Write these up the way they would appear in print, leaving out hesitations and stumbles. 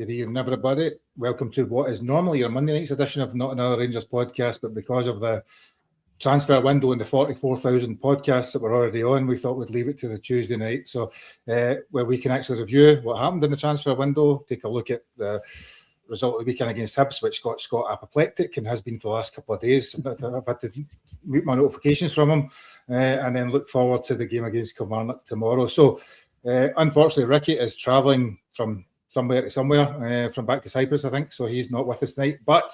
Good evening, everybody. Welcome to what is normally your Monday night's edition of Not Another Rangers podcast, but because of the transfer window and the 44,000 podcasts that we're already on, we thought we'd leave it to the Tuesday night. So where we can actually review what happened in the transfer window, take a look at the result of the weekend against Hibs, which got Scott apoplectic and has been for the last couple of days. I've had to mute my notifications from him and then look forward to the game against Kilmarnock tomorrow. So unfortunately, Ricky is travelling from somewhere to somewhere, from back to Cyprus, I think, so he's not with us tonight. But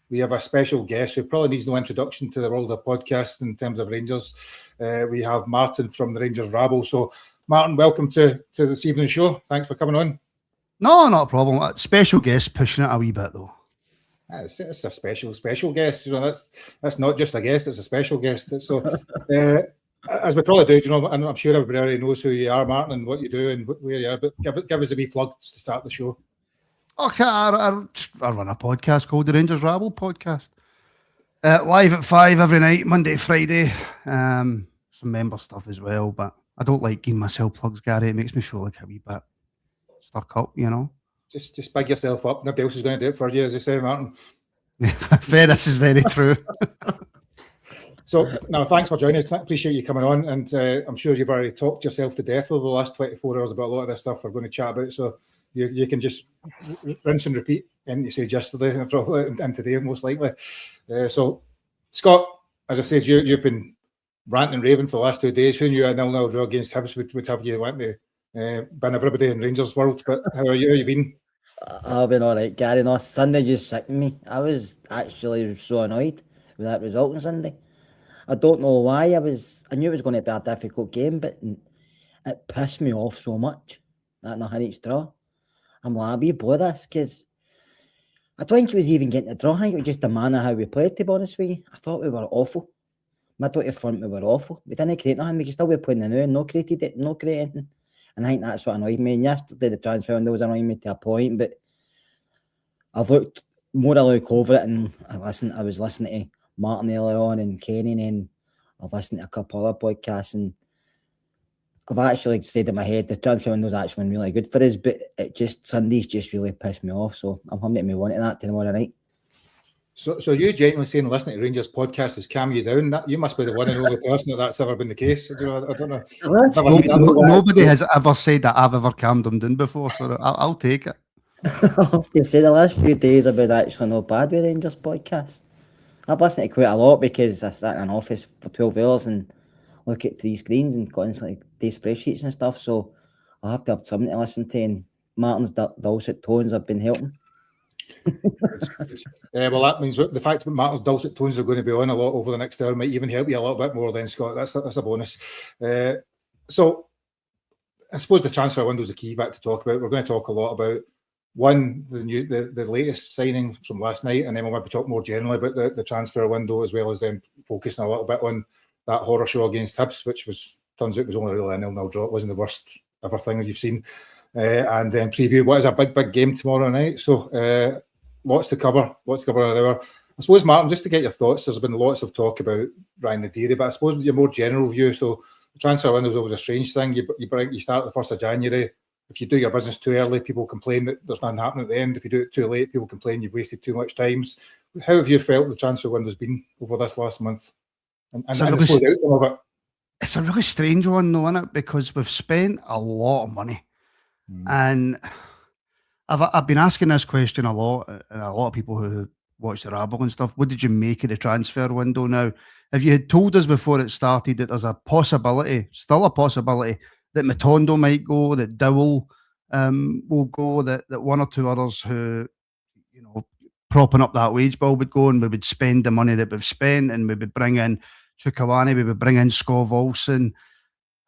we have a special guest who probably needs no introduction to the world of podcast in terms of Rangers. We have Martin from the Rangers Rabble. So, Martin, welcome to this evening's show. Thanks for coming on. No, not a problem. Special guest pushing it a wee bit, though. It's a special guest. You know, that's not just a guest; it's a special guest. So, as we probably do, you know, and I'm sure everybody already knows who you are, Martin, and what you do and where you are. But give us a wee plug to start the show. Okay, I run a podcast called the Rangers Rabble Podcast. Live at 5 every night, Monday to Friday. Some member stuff as well, but I don't like giving myself plugs, Gary. It makes me feel like a wee bit stuck up, you know. Just big yourself up. Nobody else is going to do it for you, as you say, Martin. This is very true. So, no, thanks for joining us. Appreciate you coming on. And I'm sure you've already talked yourself to death over the last 24 hours about a lot of this stuff we're going to chat about. So you can just rinse and repeat anything you said yesterday and today, most likely. So, Scott, as I said, you've been ranting and raving for the last 2 days. Who knew a 0-0 draw against Hibs would have you wanting to bin everybody in Rangers world? But how are you? How you been? I've been all right, Gary. No, Sunday just sickened me. I was actually so annoyed with that result on Sunday. I don't know why. I knew it was going to be a difficult game, but it pissed me off so much that nothing each draw. I'm like, we blow this, because I don't think it was even getting the draw. I think it was just the manner how we played, to be honest with you. I thought we were awful. Middle to front, we were awful. We didn't create nothing. We could still be playing the new and no create anything. And I think that's what annoyed me. And yesterday, the transfer window was annoying me to a point, but I've looked more. I look over it and I was listening to Martin earlier on and Kenny, and I've listened to a couple other podcasts, and I've actually said in my head the transfer window's actually been really good for us, but Sunday's just really pissed me off. So I'm hoping to move on to that tomorrow night. So you genuinely saying listening to Rangers podcast has calmed you down? That you must be the one and only person that's ever been the case. I don't know. Nobody has ever said that I've ever calmed them down before, so I'll take it. I have to say the last few days have been actually not bad with Rangers podcast. I've listened to quite a lot because I sat in an office for 12 hours and look at 3 screens and constantly do spreadsheets and stuff. So I have to have something to listen to, and Martin's dulcet tones have been helping. Well, that means the fact that Martin's dulcet tones are going to be on a lot over the next hour might even help you a little bit more then, Scott. That's a bonus. So I suppose the transfer window is a key back to talk about. We're going to talk a lot about the latest signing from last night, and then we'll maybe talk more generally about the transfer window, as well as then focusing a little bit on that horror show against Hibs, which turns out was only really a 0-0 draw. It wasn't the worst ever thing that you've seen. And then preview what is a big game tomorrow night. So lots to cover in an hour. I suppose, Martin, just to get your thoughts, there's been lots of talk about Ryan Nadiri, but I suppose your more general view. So the transfer window is always a strange thing. You start the 1st of January. If you do your business too early, people complain that there's nothing happening at the end. If you do it too late, people complain you've wasted too much time. How have you felt the transfer window's been over this last month? It's a really strange one, though, isn't it? Because we've spent a lot of money. And I've been asking this question a lot, and a lot of people who watch the Rabble and stuff. What did you make of the transfer window now? If you had told us before it started that there's a possibility, still a possibility, that Matondo might go, that Dowell will go, that one or two others who, you know, propping up that wage bill would go, and we would spend the money that we've spent, and we would bring in Chukwueze, we would bring in Scott Olsen.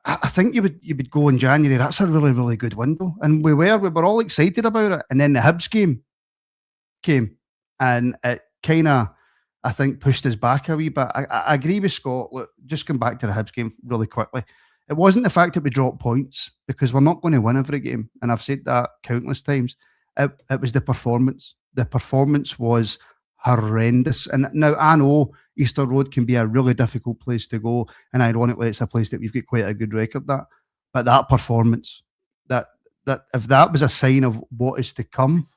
I think you would go in January. That's a really, really good window. And we were all excited about it. And then the Hibs game came, and it kind of, I think, pushed us back a wee bit. I agree with Scott. Look, just come back to the Hibs game really quickly. It wasn't the fact that we dropped points, because we're not going to win every game. And I've said that countless times. It was the performance. The performance was horrendous. And now I know Easter Road can be a really difficult place to go, and ironically it's a place that we've got quite a good record at. But that performance, that if that was a sign of what is to come,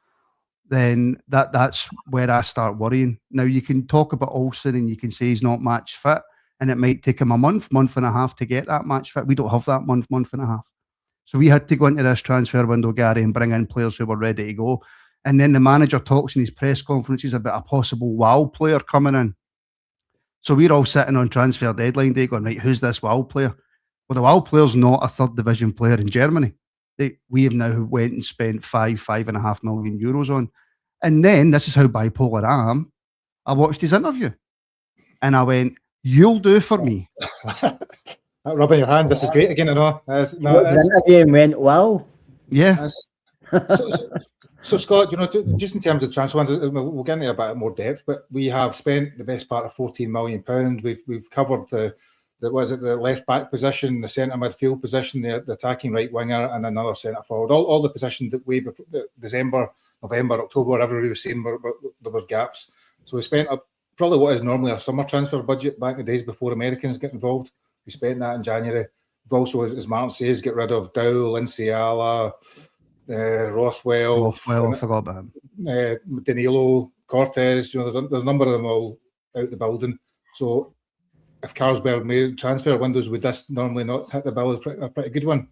then that's where I start worrying. Now, you can talk about Olsen and you can say he's not match fit, and it might take him a month and a half to get that match fit. We don't have that month and a half. So we had to go into this transfer window, Gary, and bring in players who were ready to go. And then the manager talks in his press conferences about a possible WoW player coming in. So we're all sitting on transfer deadline day going, right, who's this WoW player? Well, the WoW player's not a third division player in Germany. We have now went and spent 5.5 million euros on. And then, this is how bipolar I am, I watched his interview and I went, you'll do for me. Rubbing your hands, this is great again, I know. The interview went, wow. Yeah. So Scott, just in terms of transfer window, we'll get into a bit more depth, but we have spent the best part of £14 million. We've covered the left back position, the centre midfield position, the attacking right winger, and another centre forward. All the positions that way before December, November, October, whatever we were saying, there was gaps. So we spent probably what is normally a summer transfer budget back in the days before Americans get involved. We spent that in January. We've also, as Martin says, get rid of Dow, Lindsay Alla, Rothwell, I forgot about him. Danilo, Cortez. There's a number of them all out the building. So if Carlsberg made transfer windows, would this normally not hit the bill as a pretty good one?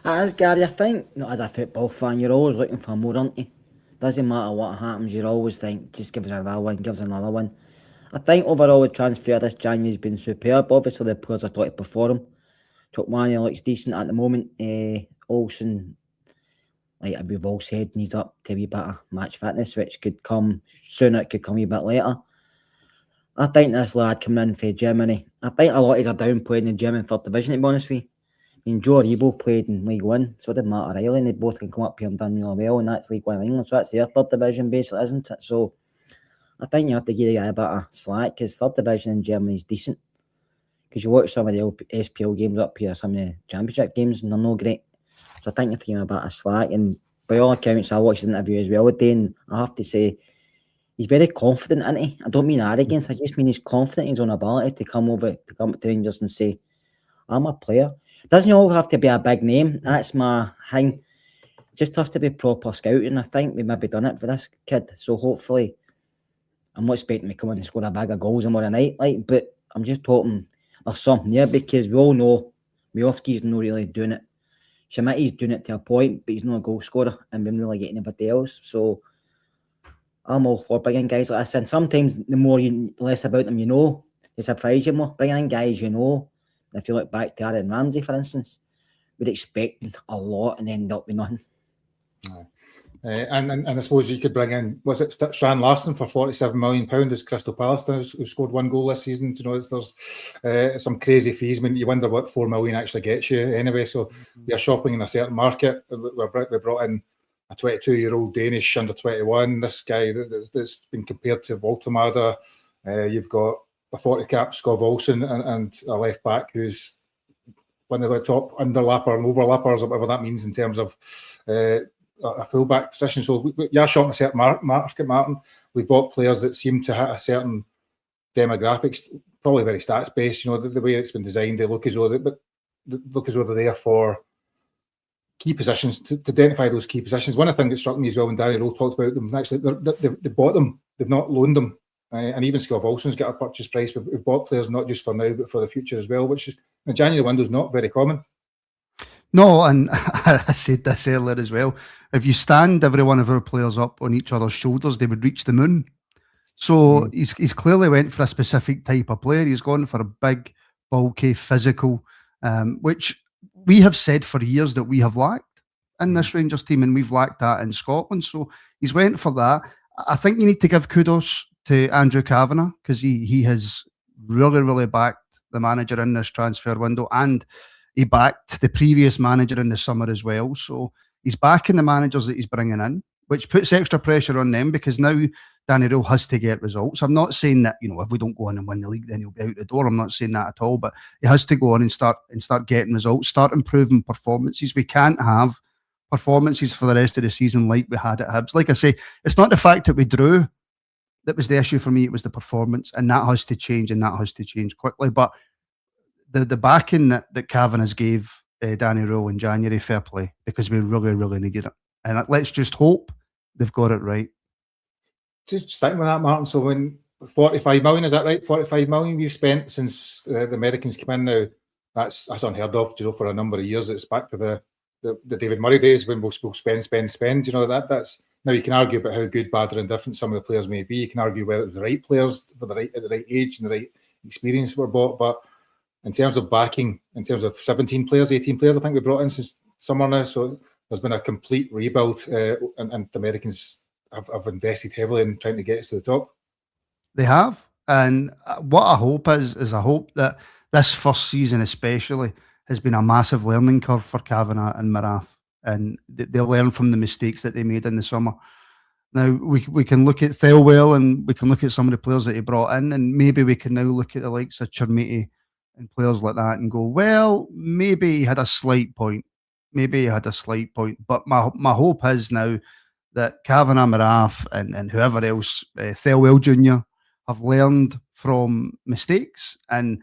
As Gary, I think, as a football fan, you're always looking for more, aren't you? Doesn't matter what happens, you always think, just give us another one, I think overall the transfer this January has been superb. Obviously the players are taught to perform. Chuck Mannion looks decent at the moment. Olsen, like we've all said, needs up to a wee bit of match fitness, which could come sooner, it could come a wee bit later. I think this lad coming in for Germany, I think a lot of us are downplaying in the German third division, to be honest with you. I mean, Joe Rebo played in League One, so it didn't matter really, and they both can come up here and done really well, and that's League One in England, so that's their third division basically, isn't it? So I think you have to give the guy a bit of slack, because third division in Germany is decent. Because you watch some of the SPL games up here, some of the championship games, and they're no great. So I think you have to give him a bit of slack. And by all accounts, I watched the interview as well today, and I have to say, he's very confident, isn't he? I don't mean arrogance, I just mean he's confident in his own ability to come up to Rangers and say, I'm a player. Doesn't always have to be a big name. That's my thing. Just has to be proper scouting. I think we maybe done it for this kid. So hopefully, I'm not expecting to come in and score a bag of goals tomorrow night, but I'm just hoping there's something there, because we all know Miofsky's not really doing it. Schmidt's doing it to a point, but he's not a goal scorer, and we don't really get anybody else. So I'm all for bringing guys like this. And sometimes the more less about them you know, they surprise you more. Bringing in guys you know, if you look back to Aaron Ramsey, for instance, we'd expect a lot and end up with nothing. And I suppose you could bring in, was it Strand Larson for £47 million as Crystal Palace, who scored one goal this season? There's some crazy fees. I mean, you wonder what £4 million actually gets you anyway. So you're shopping in a certain market. We brought in a 22-year-old Danish under 21. This guy that's been compared to Waltemada. You've got a 40 cap Skov Olsen and a left back who's one of the top underlapper and overlappers, or whatever that means in terms of a fullback position. So you're shopping a certain market, Martin. We've bought players that seem to hit a certain demographics, probably very stats based. The way it's been designed, they look as though they're there for key positions, to identify those key positions. One of the things that struck me as well when Danny Rowe talked about them, actually they bought them, they've not loaned them. And even Skov Olsen's got a purchase price. We've bought players not just for now, but for the future as well, which is the January window is not very common. No, and I said this earlier as well. If you stand every one of our players up on each other's shoulders, they would reach the moon. So he's clearly went for a specific type of player. He's gone for a big, bulky, physical, which we have said for years that we have lacked in this Rangers team, and we've lacked that in Scotland. So he's went for that. I think you need to give kudos to Andrew Kavanagh, because he has really, really backed the manager in this transfer window, and he backed the previous manager in the summer as well. So he's backing the managers that he's bringing in, which puts extra pressure on them, because now Danny Rowe has to get results. I'm not saying that, if we don't go on and win the league, then he'll be out the door. I'm not saying that at all, but he has to go on and start getting results, start improving performances. We can't have performances for the rest of the season like we had at Hibs. Like I say, it's not the fact that we drew that was the issue for me. It was the performance, and that has to change, and that has to change quickly. But the backing that Kavanagh's gave Danny Rowe in January, fair play, because we really, really needed it. And let's just hope they've got it right. Just sticking with that, Martin. So when 45 million, is that right? 45 million we've spent since the Americans came in now. That's unheard of, for a number of years. It's back to the David Murray days when we'll spend. That's now you can argue about how good, bad, or indifferent some of the players may be. You can argue whether it was the right players at the right age and the right experience were bought. But in terms of backing, in terms of 17 players, 18 players, I think we brought in since summer now. So there's been a complete rebuild, and the Americans have invested heavily in trying to get us to the top. They have. And what I hope is I hope that this first season especially has been a massive learning curve for Kavanagh and Marath. And they'll learn from the mistakes that they made in the summer. Now, we can look at Thelwell and we can look at some of the players that he brought in, and maybe we can now look at the likes of Chermiti and players like that and go, well, maybe he had a slight point. But my hope is now that Kavanagh, Marath and whoever else, Thelwell Jr., have learned from mistakes. And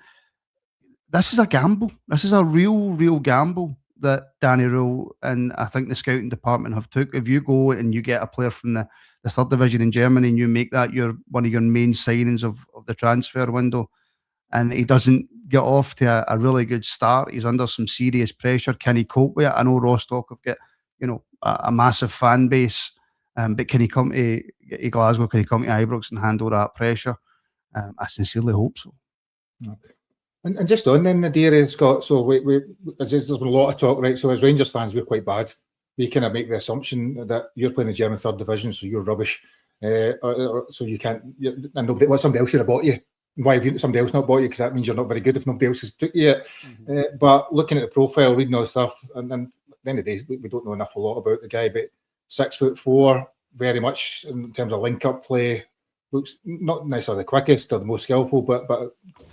this is a gamble. This is a real gamble that Danny Rule and I think the scouting department have took. If you go and you get a player from the third division in Germany and you make that one of your main signings of the transfer window, and he doesn't get off to a really good start, he's under some serious pressure. Can he cope with it? I know Rostock have got a massive fan base, but can he come to Glasgow? Can he come to Ibrox and handle that pressure? I sincerely hope so. Yeah. And just on then, Nadir, Scott, so there's been a lot of talk, right? So as Rangers fans, we're quite bad. We kind of make the assumption that you're playing the German third division, so you're rubbish. So you can't, and somebody else should have bought you. Why have somebody else not bought you? Because that means you're not very good if nobody else has took you yet. Mm-hmm. But looking at the profile, reading all the stuff, and at the end of the day, we don't know enough a lot about the guy, but 6'4", very much in terms of link-up play. Looks not necessarily the quickest or the most skillful, but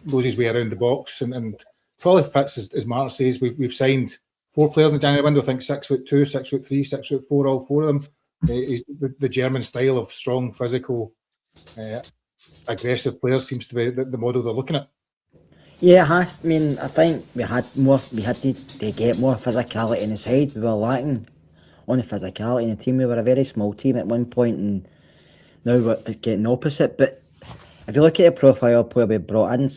knows his way around the box and probably fits, as Martin says. We've signed 4 players in the January window. I think 6'2", 6'3", 6'4", all 4 of them. He's the German style of strong, physical, aggressive players seems to be the model they're looking at. Yeah, I think we had to get more physicality in the side. We were lacking on the physicality in the team. We were a very small team at one point, and now we're getting the opposite. But if you look at the profile player we brought in,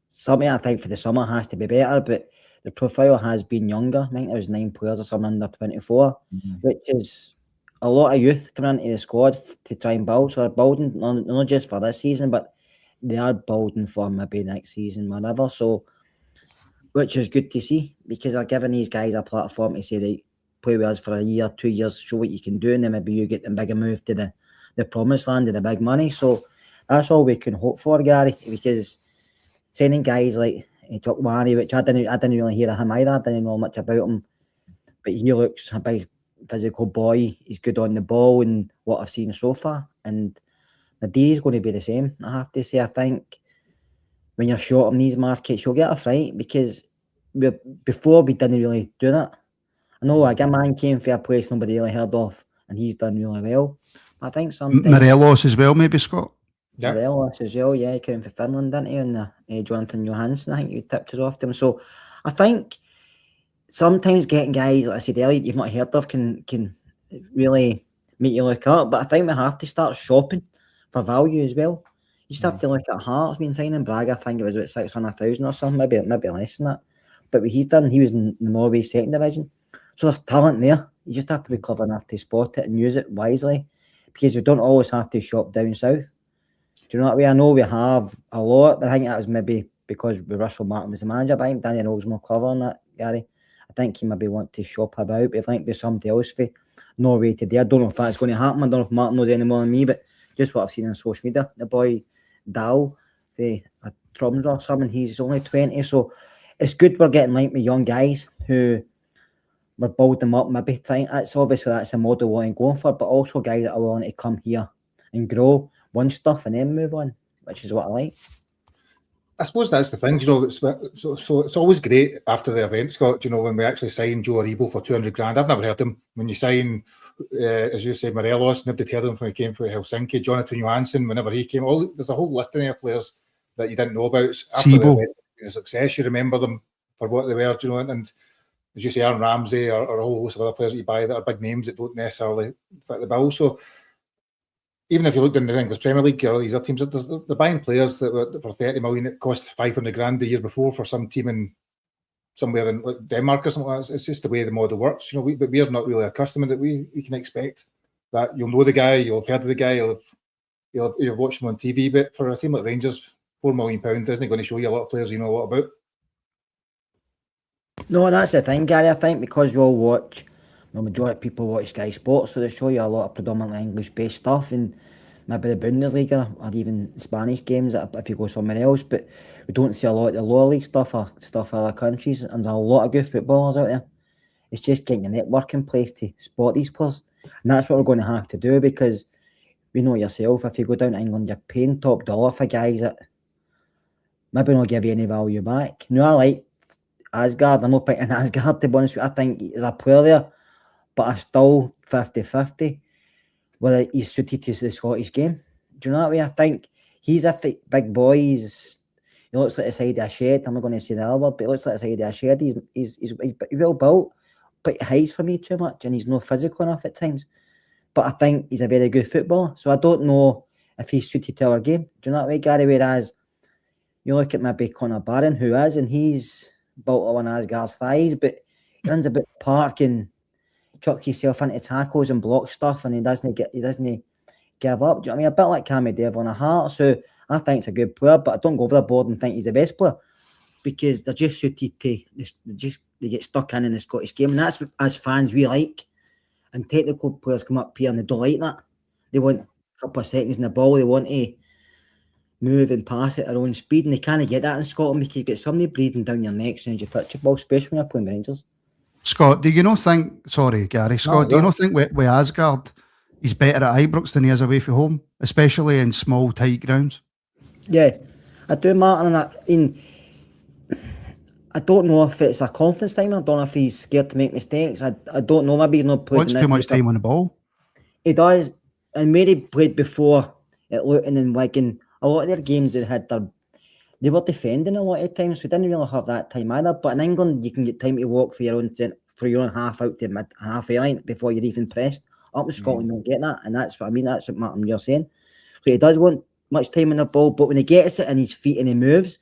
something I think for the summer has to be better, but the profile has been younger. I think there was 9 players or something under 24, which is a lot of youth coming into the squad to try and build. So they're building, not just for this season, but they are building for maybe next season, whatever. So, which is good to see, because they're giving these guys a platform to say, they play with us for a year, 2 years, show what you can do, and then maybe you get them bigger move to the promised land of the big money. So that's all we can hope for, Gary, because signing guys like Tukwari, which I didn't really hear of him either. I didn't know much about him, but he looks a big physical boy. He's good on the ball, and what I've seen so far. And the day is going to be the same, I have to say. I think when you're short on these markets, you'll get a fright, because before we didn't really do that. I know a man came for a place nobody really heard of, and he's done really well. I think sometimes Morelos as well, maybe, Scott. Yeah. Morelos as well, yeah, he came from Finland, didn't he? And Jonathan Johansson, I think you tipped us off to him. So I think sometimes getting guys, like I said earlier, you've not heard of can really make you look up. But I think we have to start shopping for value as well. You just have to look at Hearts been signing Braga. I think it was about 600,000 or something, maybe less than that. But what he's done, he was in Norway second division. So there's talent there. You just have to be clever enough to spot it and use it wisely, because we don't always have to shop down south. Do you know what I mean? I know we have a lot, but I think that was maybe because Russell Martin was the manager, but I think Danny Rose more clever on that, Gary. I think he maybe want to shop about, but I think there's somebody else for Norway today. I don't know if that's going to happen. I don't know if Martin knows any more than me, but just what I've seen on social media, the boy Dow, the Trums or something, he's only 20, so it's good we're getting linked with young guys who we're building them up. Maybe that's a model we're going for, but also guys that are willing to come here and grow, win stuff, and then move on, which is what I like. I suppose that's the thing, so it's always great after the event, Scott, when we actually sign Joe Aribo for 200 grand. I've never heard him. When you sign, as you say, Morelos, nobody heard him when he came from Helsinki. Jonathan Johansson, whenever he came, there's a whole litany of players that you didn't know about. After the success, you remember them for what they were, and as you say, Aaron Ramsey or a whole host of other players that you buy that are big names that don't necessarily fit the bill. So even if you look in the English Premier League or these other teams, they're buying players that for 30 million, it cost 500 grand the year before for some team in somewhere in like Denmark or something like that. It's just the way the model works. But we're not really accustomed that we can expect that you'll know the guy, you'll have heard of the guy, you'll watch him on TV. But for a team like Rangers, £4 million isn't going to show you a lot of players you know a lot about. No, that's the thing, Gary. I think because you all watch, the majority of people watch Sky Sports, so they show you a lot of predominantly English-based stuff, and maybe the Bundesliga or even Spanish games if you go somewhere else. But we don't see a lot of the lower league stuff or stuff in other countries, and there's a lot of good footballers out there. It's just getting your network in place to spot these players, and that's what we're going to have to do, because we know yourself, if you go down to England, you're paying top dollar for guys that maybe not give you any value back. I like Asgard. I'm not picking Asgard, to be honest with you. I think he's a player there, but I'm still 50-50 whether he's suited to the Scottish game. Do you know what I mean? I think he's a big boy. He looks like the side of a shed. I'm not going to say the other word, but he looks like the side of a shed. He's well built, but he hides for me too much, and he's not physical enough at times. But I think he's a very good footballer, so I don't know if he's suited to our game. Do you know what I mean, Gary? Whereas you look at maybe Conor Barron, who is, and he's built on Asgard's thighs, but he runs about the park and chucks himself into tackles and block stuff, and he doesn't give up. Do you know what I mean? A bit like Cammy Devon a Hart. So I think it's a good player, but I don't go overboard and think he's the best player, because they're just suited to they get stuck in the Scottish game, and that's what as fans we like. And technical players come up here and they don't like that. They want a couple of seconds in the ball. They want to move and pass at their own speed, and they can't get that in Scotland because you get somebody breathing down your neck as soon as you touch the ball, especially when you're playing Rangers. Scott, do you not think? Sorry, Gary. Scott, do you not think with Asgard, he's better at Ibrox than he is away from home, especially in small, tight grounds? Yeah, I do, Martin. And I don't know if it's a confidence thing. I don't know if he's scared to make mistakes. I don't know. Maybe he's not played. Wants too much time on the ball. He does. And Mary played before at Luton and Wigan. A lot of their games they were defending a lot of times, so we didn't really have that time either. But in England, you can get time to walk for your own half out to mid half line before you're even pressed. Up in Scotland, you don't get that, and that's what I mean. That's what Martin you're saying. So he does want much time on the ball, but when he gets it in his feet and he moves,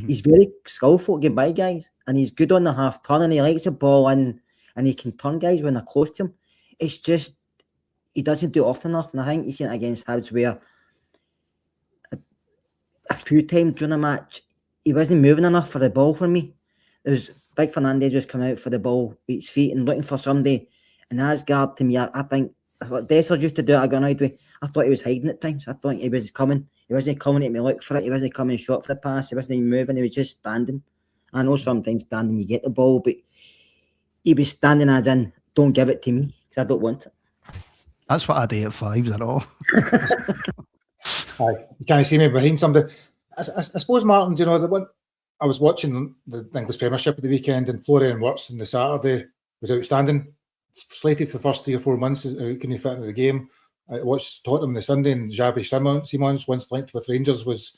he's very skillful at getting by guys, and he's good on the half turn, and he likes the ball in, and he can turn guys when they're close to him. It's just he doesn't do it often enough, and I think he's seen it against Hibs where a few times during the match he wasn't moving enough for the ball for me. There was Big Fernandez just coming out for the ball with his feet and looking for somebody, and Asgard to me, I think what Dessers used to do, I got annoyed with. I thought he was hiding at times. I thought he was coming. He wasn't coming at me look for it. He wasn't coming short for the pass. He wasn't even moving. He was just standing. I know sometimes standing you get the ball, but he was standing as in, don't give it to me because I don't want it. That's what I do at fives at all. Aye, you can't see me behind somebody. I suppose, Martin, do you know, when I was watching the English Premiership at the weekend, and Florian Wirtz on the Saturday was outstanding. Slated for the first 3 or 4 months, can he fit into the game? I watched Tottenham the Sunday, and Xavi Simons, once linked with Rangers, was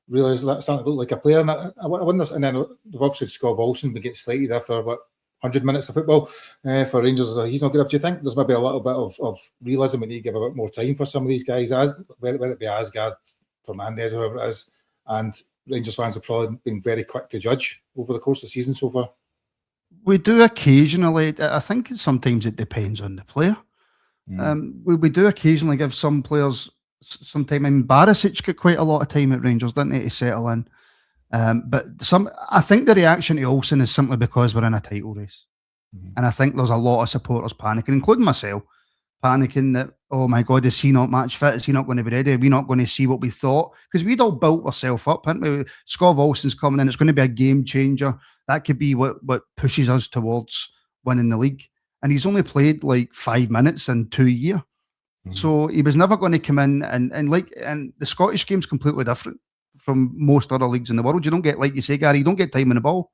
really starting to look like a player. And I wonder, and then we've obviously Scott Olsen would get slated after 100 minutes of football for Rangers. He's not good enough. Do you think there's maybe a little bit of realism we need to give a bit more time for some of these guys, whether it be Asgard, Fernandez, whoever it is, and Rangers fans have probably been very quick to judge over the course of the season so far? We do occasionally. I think sometimes it depends on the player. We do occasionally give some players some time. I mean, Barisic got quite a lot of time at Rangers, didn't he, to settle in? But I think the reaction to Olsen is simply because we're in a title race. And I think there's a lot of supporters panicking, including myself, panicking that, oh my God, is he not match fit? Is he not going to be ready? Are we not going to see what we thought? Because we'd all built ourselves up, hadn't we? Scott Olsen's coming in. It's going to be a game changer. That could be what pushes us towards winning the league. And he's only played like 5 minutes in 2 years. So he was never going to come in and the Scottish game's completely different from most other leagues in the world. You don't get, like you say, Gary, you don't get time in the ball.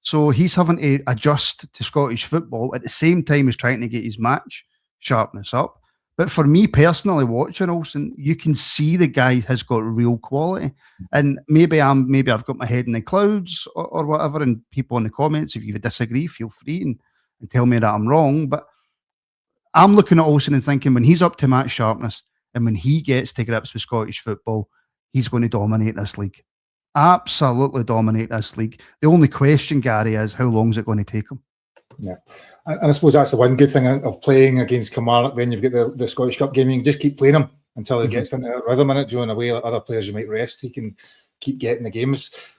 So he's having to adjust to Scottish football at the same time as trying to get his match sharpness up. But for me personally, watching Olsen, you can see the guy has got real quality. And maybe I've got my head in the clouds or whatever. And people in the comments, if you disagree, feel free. And and tell me that I'm wrong, but I'm looking at Olsen and thinking when he's up to match sharpness and when he gets to grips with Scottish football, he's going to dominate this league. Absolutely dominate this league. The only question, Gary, is how long is it going to take him? Yeah, and I suppose that's the one good thing of playing against Kilmarnock. Then you've got the Scottish Cup game. You can just keep playing him until he gets into a rhythm in it. During away, like other players you might rest, he can keep getting the games.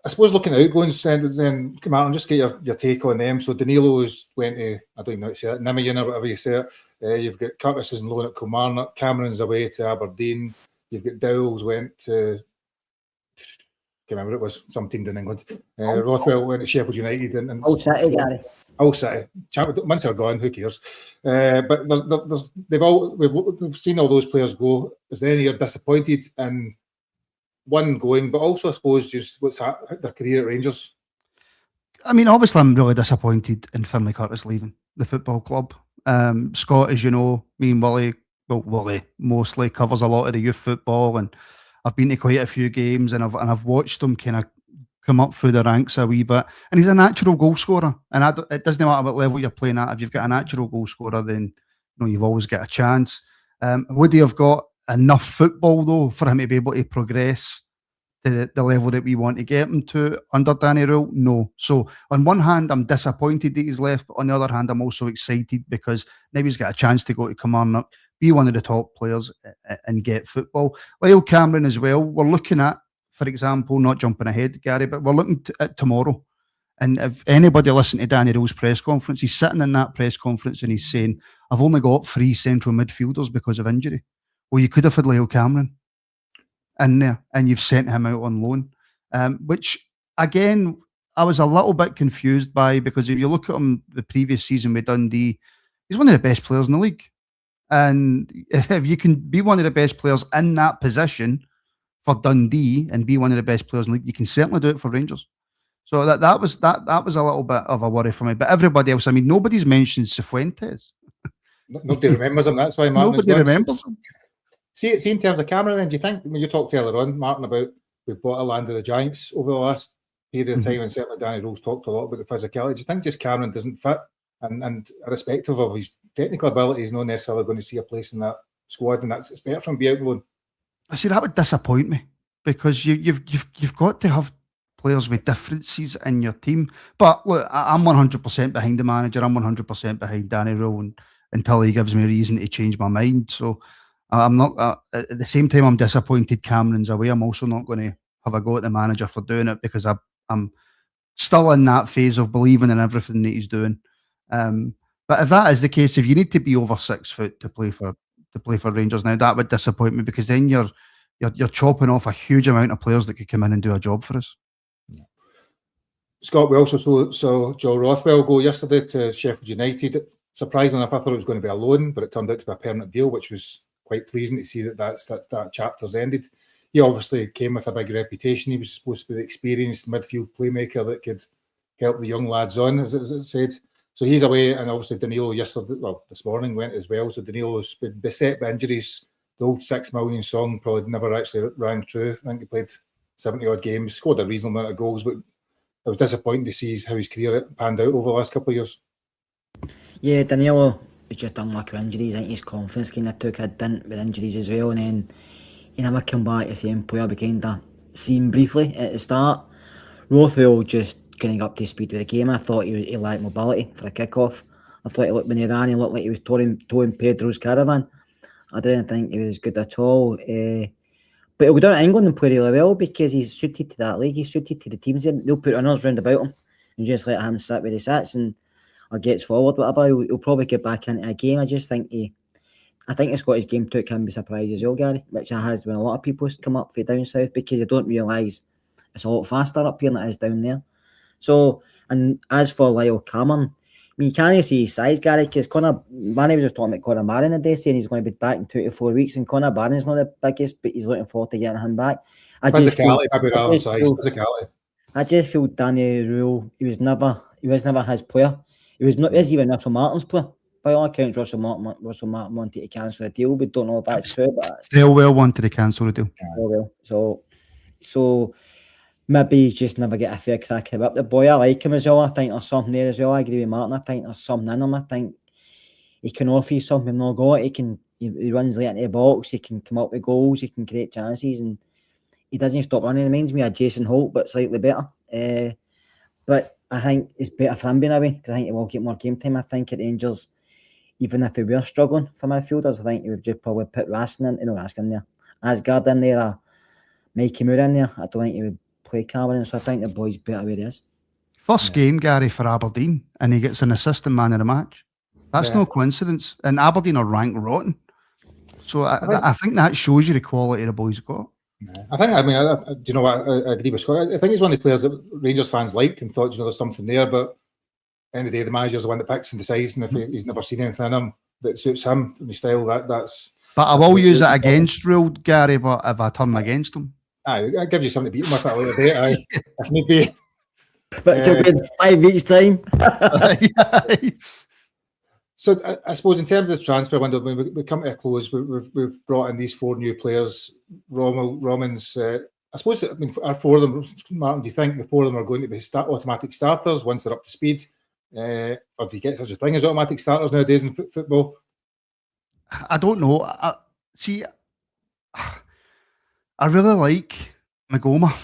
I suppose looking at outgoings, then Kilmarnock, just get your take on them. So Danilo's went to, I don't even know how to say it, Nimian or whatever you say it. You've got Curtis is on loan at Kilmarnock. Cameron's away to Aberdeen. You've got Dowles went to, I can't remember, it was some team in England. Rothwell went to Sheffield United. And Hull City, Gary. Hull City. Once they're gone, who cares? But we've seen all those players go. Is there any you're disappointed in one going, but also I suppose just what's their career at Rangers? I mean, obviously I'm really disappointed in Finlay Curtis leaving the football club. Scott, as you know, me and Willie mostly covers a lot of the youth football, and I've been to quite a few games, and I've watched him kind of come up through the ranks a wee bit. And he's a natural goal scorer, and it doesn't matter what level you're playing at. If you've got a natural goal scorer, then you've always got a chance. Would he have got enough football though for him to be able to progress to the level that we want to get him to under Danny Rule? No. So on one hand, I'm disappointed that he's left, but on the other hand, I'm also excited because now he's got a chance to go to Kilmarnock, be one of the top players and get football. Lyle Cameron as well, we're looking at, for example, not jumping ahead, Gary, but we're looking at tomorrow. And if anybody listened to Danny Rule's press conference, he's sitting in that press conference and he's saying, I've only got 3 central midfielders because of injury. Well, you could have had Lyle Cameron in there and you've sent him out on loan, which, again, I was a little bit confused by, because if you look at him the previous season with Dundee, he's one of the best players in the league. And if you can be one of the best players in that position for Dundee and be one of the best players in the league, you can certainly do it for Rangers. So that was a little bit of a worry for me. But everybody else, I mean, nobody's mentioned Cifuentes. Nobody remembers him. That's why Martin. Nobody remembers him. See in terms of Cameron, then do you think, when you talked earlier on, Martin, about we've bought a land of the Giants over the last period of time, and certainly Danny Rule's talked a lot about the physicality. Do you think just Cameron doesn't fit? And irrespective of his technical ability, he's not necessarily going to see a place in that squad, and it's better for him to be out loan. I see, that would disappoint me, because you've got to have players with differences in your team. But look, I'm 100% behind the manager. I'm 100% behind Danny Rule until he gives me a reason to change my mind. So I'm not. At the same time, I'm disappointed Cameron's away. I'm also not going to have a go at the manager for doing it, because I'm still in that phase of believing in everything that he's doing. But if that is the case, if you need to be over 6 foot to play for Rangers now, that would disappoint me, because then you're chopping off a huge amount of players that could come in and do a job for us. Scott, we also saw Joe Rothwell go yesterday to Sheffield United. Surprisingly enough, I thought it was going to be a loan, but it turned out to be a permanent deal, which was quite pleasing to see that chapter's ended. He obviously came with a big reputation. He was supposed to be the experienced midfield playmaker that could help the young lads on, as it said. So he's away, and obviously Danilo this morning went as well. So Danilo's been beset by injuries. The old 6 million song probably never actually rang true. I think he played 70-odd games, scored a reasonable amount of goals, but it was disappointing to see how his career panned out over the last couple of years. Yeah, Danilo was just unlucky with injuries. I think his confidence kind of took a dent with injuries as well, and then he never come back the same player we kind of seen briefly at the start. Rothwell just getting up to speed with the game. I thought he lacked mobility for a kick-off. I thought when he ran, he looked like he was towing Pedro's caravan. I didn't think he was good at all. But he'll go down to England and play really well, because he's suited to that league. He's suited to the teams. They'll put runners round about him and just let him sit where he sits or gets forward, whatever. He'll probably get back into a game. I think the Scottish game took him by surprise as well, Gary, which it has when a lot of people come up from down south, because they don't realise it's a lot faster up here than it is down there. So, and as for Lyle Cameron, I mean, you can't see his size, Gary, because Manny was just talking about Conor Barron today, saying he's going to be back in 2 to 4 weeks, and Conor Barron's not the biggest, but he's looking forward to getting him back. Physicality. I just feel Danny Rule, he was never his player. He was even Russell Martin's player. By all accounts, Russell Martin wanted to cancel the deal. We don't know if that's true, but They'll wanted to cancel the deal. So maybe he's just never get a fair crack of it. The boy, I like him as well. I think there's something there as well. I agree with Martin. I think there's something in him. I think he can offer you something not got. He runs late into the box. He can come up with goals. He can create chances, and he doesn't stop running. It reminds me of Jason Holt, but slightly better. But I think it's better for him being away because I think he will get more game time. I think at Rangers, even if we were struggling for midfielders, I think he would just probably put Raskin in there, Asgard in there, or Mikey Moore in there. I don't think he would play Cameron, so I think the boy's better where he is. First game, Gary, for Aberdeen, and he gets an assistant man of the match. That's no coincidence. And Aberdeen are ranked rotten. So I think that shows you the quality the boys got. I think, do you know what? I agree with Scott. I think he's one of the players that Rangers fans liked and thought, there's something there. But at the end of the day, the manager's the one that picks and decides. And if he's never seen anything in him that suits him and his style, that's. But I will use it against rule, Gary, but if I turn against him. It gives you something to beat him with at a later date, if need be. But it'll be in 5 weeks' time. So I suppose in terms of the transfer window, when we come to a close, we've brought in these 4 new players. Romans, I suppose, are 4 of them, Martin, do you think the 4 of them are going to be automatic starters once they're up to speed? Or do you get such a thing as automatic starters nowadays in football? I don't know. I really like Magoma.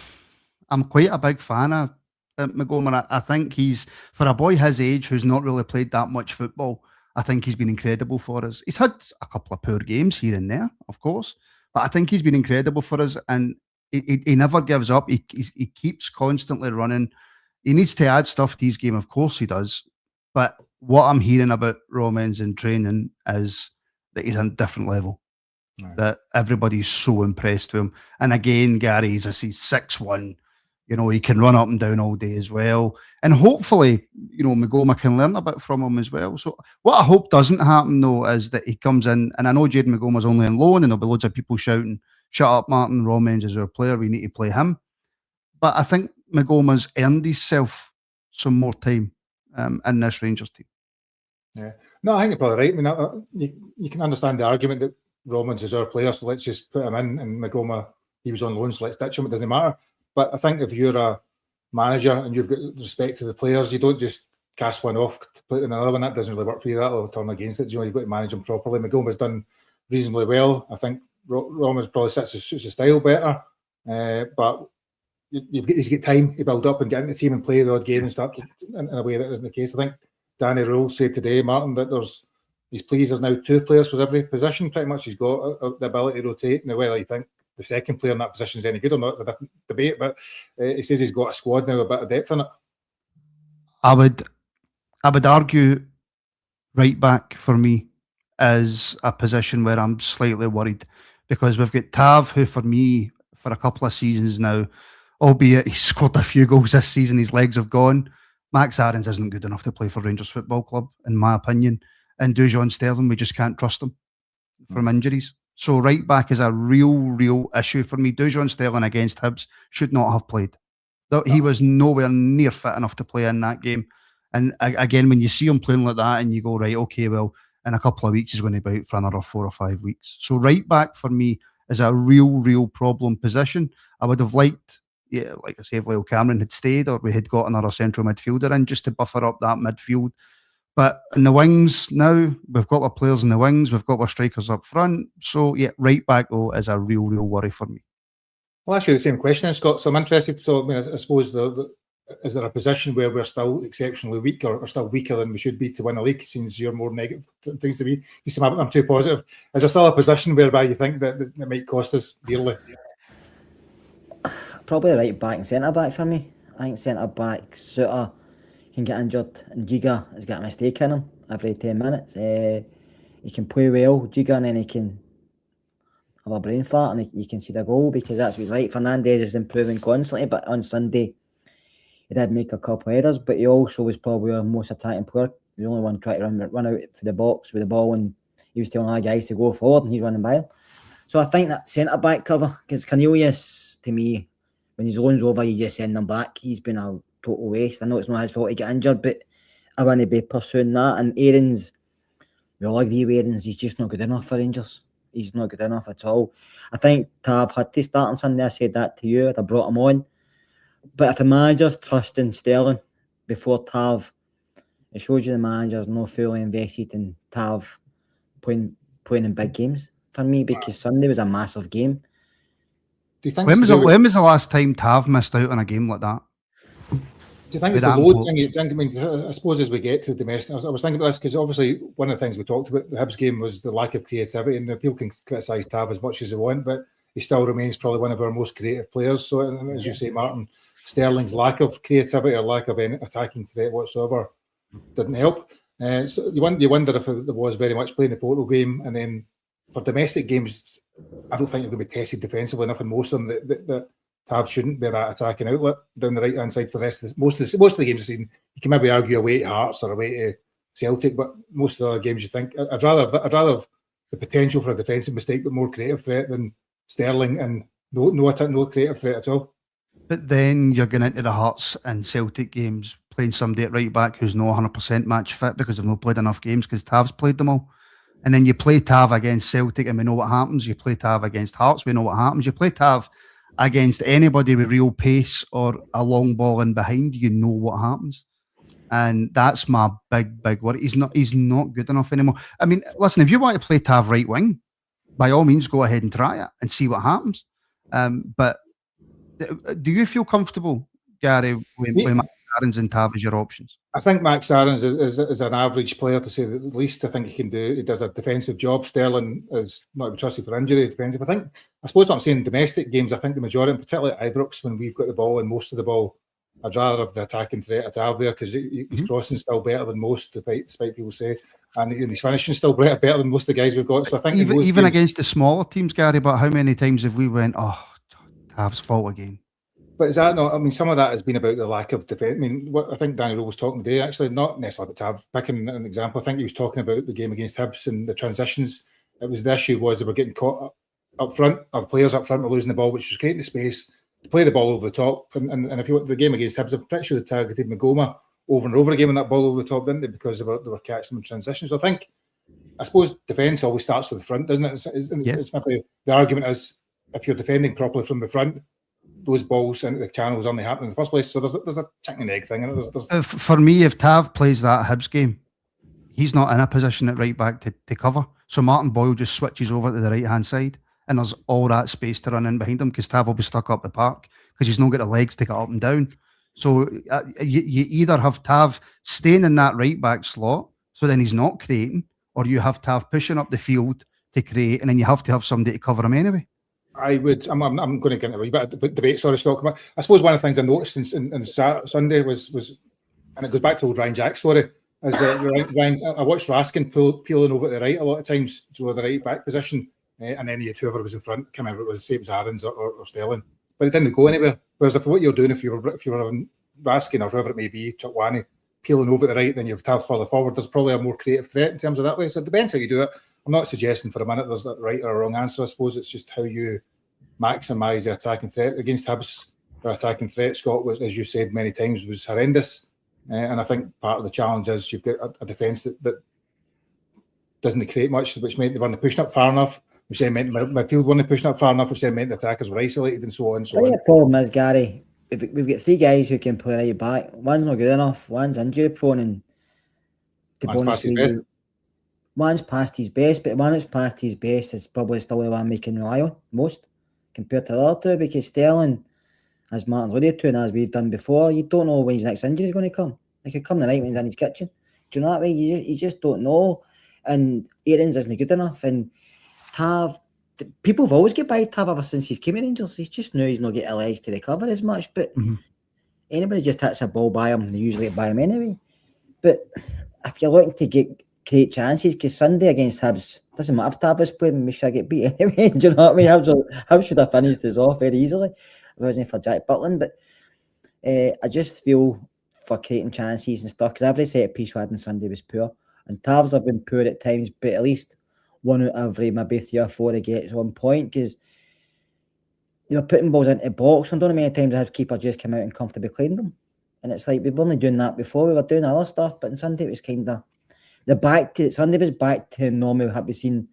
I'm quite a big fan of Magoma. I think he's, for a boy his age who's not really played that much football, I think he's been incredible for us. He's had a couple of poor games here and there, of course, but I think he's been incredible for us, and he never gives up. He keeps constantly running. He needs to add stuff to his game, of course he does, but what I'm hearing about Romans in training is that he's on a different level. Right. That everybody's so impressed with him. And again, Gary, he's 6'1". He can run up and down all day as well. And hopefully, Magoma can learn a bit from him as well. So what I hope doesn't happen, though, is that he comes in, and I know Jaden Magoma's only on loan, and there'll be loads of people shouting, "Shut up, Martin, Romans is our player, we need to play him." But I think Magoma's earned himself some more time in this Rangers team. Yeah. No, I think you're probably right. You can understand the argument that Romans is our player, so let's just put him in, and Magoma, he was on loan, so let's ditch him, it doesn't matter. But I think if you're a manager and you've got respect to the players, you don't just cast one off to put in another one. That doesn't really work for you. That'll turn against it. You've got to manage them properly. Magoma's done reasonably well. I think Romans probably suits his style better. But he's got time to build up and get into the team and play the odd game and start in a way that isn't the case. I think Danny Rule said today, Martin, that he's pleased there's now 2 players for every position. Pretty much he's got the ability to rotate. Now, whether you think the second player in that position is any good or not, it's a different debate, but he says he's got a squad now, a bit of depth in it. I would argue right back for me is a position where I'm slightly worried, because we've got Tav, who for me, for a couple of seasons now, albeit he's scored a few goals this season, his legs have gone. Max Aarons isn't good enough to play for Rangers Football Club, in my opinion. And Dujon Sterling, we just can't trust him from injuries. So right back is a real issue for me. Dujon Sterling against Hibs should not have played. He was nowhere near fit enough to play in that game. And again, when you see him playing like that and you go, right, okay, well, in a couple of weeks he's going to be out for another 4 or 5 weeks. So right back for me is a real problem position. I would have liked, like I say, if Lyle Cameron had stayed, or we had got another central midfielder in just to buffer up that midfield. But in the wings now, we've got our players in the wings, we've got our strikers up front. So, yeah, right back, though, is a real worry for me. Well, actually, the same question, Scott. So I'm interested. So, I suppose, is there a position where we're still exceptionally weak, or still weaker than we should be to win a league, since you're more negative things to me? You seem I'm too positive. Is there still a position whereby you think that it might cost us dearly? Probably right back and centre back for me. I think centre back, Suter can get injured, and Giga has got a mistake in him every 10 minutes. He can play well, Giga, and then he can have a brain fart, and you can see the goal, because that's what he's like. Fernandez is improving constantly, but on Sunday he did make a couple of errors, but he also was probably our most attacking player. The only one trying to run out for the box with the ball, and he was telling other guys to go forward, and he's running by him. So I think that centre back cover, because Cornelius, to me, when his loan's over, you just send him back. He's been a total waste. I know it's not his fault to get injured, but I want to be pursuing that. And Aarons, we all agree with Aarons, he's just not good enough for Rangers. He's not good enough at all. I think Tav had to start on Sunday. I said that to you. I brought him on. But if a manager's trusting Sterling before Tav, it shows you the manager's not fully invested in Tav playing in big games for me, because Sunday was a massive game. Do you think When was the last time Tav missed out on a game like that? Do you think it's the load thing? I mean, I suppose as we get to domestic, I was thinking about this because obviously one of the things we talked about the Hibs game was the lack of creativity, and people can criticise Tav as much as they want, but he still remains probably one of our most creative players. So, and as you say, Martin, Sterling's lack of creativity or lack of any attacking threat whatsoever didn't help. So you wonder if it was very much playing the Porto game, and then for domestic games, I don't think you're going to be tested defensively enough in most of them that Tav shouldn't be that attacking outlet down the right hand side for the rest of most of the games I've seen. You can maybe argue away to Hearts or away to Celtic, but most of the other games you think I'd rather have the potential for a defensive mistake but more creative threat than Sterling and no creative threat at all. But then you're going into the Hearts and Celtic games playing somebody at right back who's not 100% match fit because they've not played enough games because Tav's played them all. And then you play Tav against Celtic and we know what happens. You play Tav against Hearts, we know what happens. You play Tav against anybody with real pace or a long ball in behind, you know what happens. And that's my big worry. He's not good enough anymore. I mean, listen, if you want to play Tav right wing, by all means go ahead and try it and see what happens. But do you feel comfortable, Gary, with Max Aarons and Tav as your options? I think Max Aarons is an average player, to say the least. I think he does a defensive job. Sterling is not to be trusted for injury, is defensive. I suppose what I'm saying, domestic games, I think the majority, and particularly at Ibrox, when we've got the ball and most of the ball, I'd rather have the attacking threat at Tav there because his crossing's still better than most, despite people say, and his finishing's still better than most of the guys we've got. So I think even games, against the smaller teams, Gary, but how many times have we went, oh, Tav's fault again? But is that not? I mean, some of that has been about the lack of defence. I mean, what I think Danny Rowe was talking today, actually, not necessarily about Tav. Picking an example, I think he was talking about the game against Hibs and the transitions. It was the issue was they were getting caught up front, or players up front were losing the ball, which was creating the space to play the ball over the top. And if you want the game against Hibs, I'm pretty sure they targeted Magoma over and over again on that ball over the top, didn't they? Because they were catching them in transitions. So I suppose defence always starts with the front, doesn't it? It's maybe the argument is if you're defending properly from the front, those balls into the channels only happen in the first place. So there's a chicken and egg thing in it. For me, if Tav plays that Hibs game, he's not in a position at right back to cover. So Martin Boyle just switches over to the right hand side, and there's all that space to run in behind him because Tav will be stuck up the park because he's not got the legs to get up and down. So you either have Tav staying in that right back slot, so then he's not creating, or you have Tav pushing up the field to create, and then you have to have somebody to cover him anyway. I'm going to get into a wee bit of debate. Sorry, Scott. I suppose one of the things I noticed in Sunday was, and it goes back to old Ryan Jack's story, is that Ryan, I watched Raskin peeling over to the right a lot of times to the right back position, and then he had whoever was in front, can't remember, it was say it was Aarons or Sterling, but it didn't go anywhere. Whereas if what you're doing, if you were having Raskin or whoever it may be, Chukwani, peeling over to the right, then you've Tav further forward, there's probably a more creative threat in terms of that way. So it depends how you do it. I'm not suggesting for a minute there's a right or a wrong answer. I suppose it's just how you maximise the attacking threat. Against Hibs, the attacking threat, Scott, was, as you said many times, was horrendous. And I think part of the challenge is you've got a defence that doesn't create much, which meant they weren't pushing up far enough, which then meant midfield weren't pushing up far enough, which then meant the attackers were isolated and so on. The problem is, Gary, if we've got three guys who can play right back, one's not good enough, one's injury prone, and one's past his best, but the one that's past his best is probably still the one we can rely on most compared to the other two, because Sterling, as Martin's alluded to and as we've done before, you don't know when his next injury is going to come. It could come the night when he's in his kitchen. Do you know that way? You just don't know. And Aarons isn't good enough. And Tav, people have always get by Tav ever since he's came in Rangers. He's just now he's not getting legs to recover as much. But anybody just hits a ball by him, they usually get by him anyway. But if you're looking to create chances, because Sunday against Hibs, doesn't matter if Tav was playing, we should get beat anyway. Do you know what I mean? Hibs should have finished us off very easily if it wasn't for Jack Butland. But I just feel for creating chances and stuff, because every set piece we had on Sunday was poor, and Tavs have been poor at times, but at least one out of every maybe 3 or 4 that gets on point, because they were putting balls into the box. I don't know how many times the Hibs keeper just came out and comfortably cleaned them, and it's like we were only doing that before. We were doing other stuff, but on Sunday it was kind of Sunday was back to normal we had seen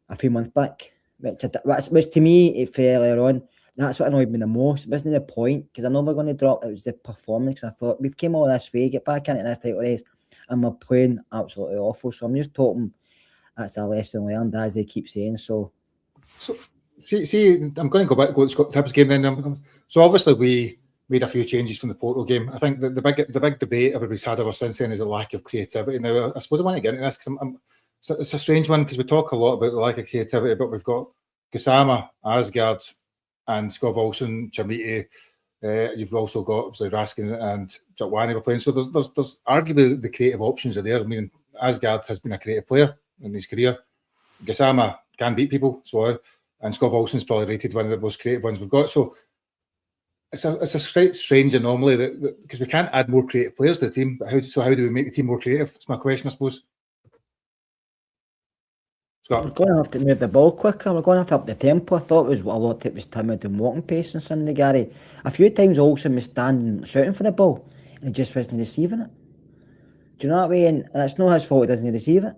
a few months back, which to me it fell earlier on. That's what annoyed me the most. It wasn't the point, because I know we're going to drop. It was the performance. I thought we've came all this way, get back into this title race, and we're playing absolutely awful. So I'm just hoping that's a lesson learned, as they keep saying. So see, I'm going to go back to the Scott Hibs game then. So obviously we made a few changes from the Porto game. I think the big debate everybody's had ever since then is the lack of creativity. Now, I suppose I want to get into this because it's a strange one, because we talk a lot about the lack of creativity, but we've got Gassama, Asgard, and Scott Olsen, Chamiti. You've also got obviously Raskin and Chotwani were playing. So there's arguably the creative options are there. I mean, Asgard has been a creative player in his career. Gassama can beat people, so on. And Scott Olsen's probably rated one of the most creative ones we've got. So it's a strange anomaly that because we can't add more creative players to the team. But how do we make the team more creative? That's my question, I suppose. Scott. we're going to have to move the ball quicker. We're going to have to up the tempo. I thought it was timid and walking pace on Sunday, Gary. A few times Olsen was standing shouting for the ball, and he just wasn't receiving it. Do you know what I mean? And that's not his fault he doesn't receive it.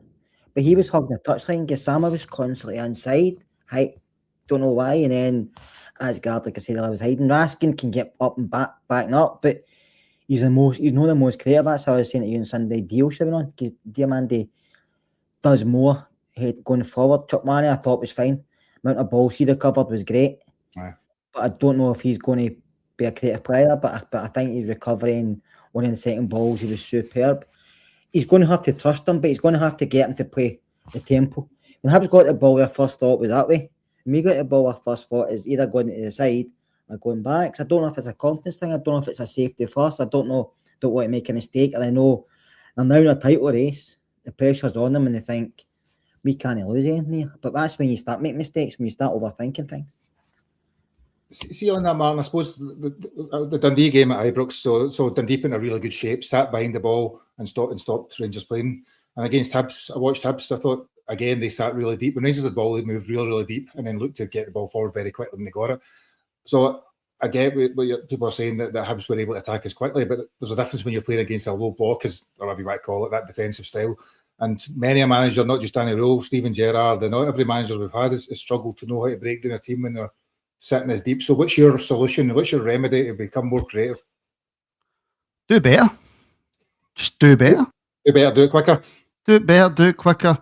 But he was hugging the touchline. Gassama was constantly inside. Don't know why. And then Asgard, like I said, I was hiding. Raskin can get up and backing up, but he's not the most creative. That's how I was saying to you on Sunday. Deal should have been on, because Diamandi does more going forward. Chotwani I thought was fine. Amount of balls he recovered was great. Aye. But I don't know if he's going to be a creative player, but I think his recovery and winning the second balls, he was superb. He's going to have to trust him, but he's going to have to get him to play the tempo. When Hibs got the ball, our first thought was that way. When we got the ball, our first thought is either going to the side or going back. So I don't know if it's a confidence thing. I don't know if it's a safety first. I don't know. Don't want to make a mistake. And I know they're now in a title race. The pressure's on them and they think, we can't lose anything here. But that's when you start making mistakes, when you start overthinking things. See on that, Martin, I suppose the Dundee game at Ibrox, so Dundee put in a really good shape, sat behind the ball and stopped Rangers playing. And against Hibs, I watched Hibs, I thought, again, they sat really deep. When Rangers had the ball, they moved really, really deep and then looked to get the ball forward very quickly when they got it. So I get what people are saying, that Hibs were able to attack us quickly, but there's a difference when you're playing against a low block, or whatever you might call it, that defensive style. And many a manager, not just Danny Rule, Steven Gerrard, and every manager we've had has struggled to know how to break down a team when they're sitting as deep. So what's your solution? What's your remedy to become more creative? Do better. Just do better. Do better, do it quicker. Do it better, do it quicker.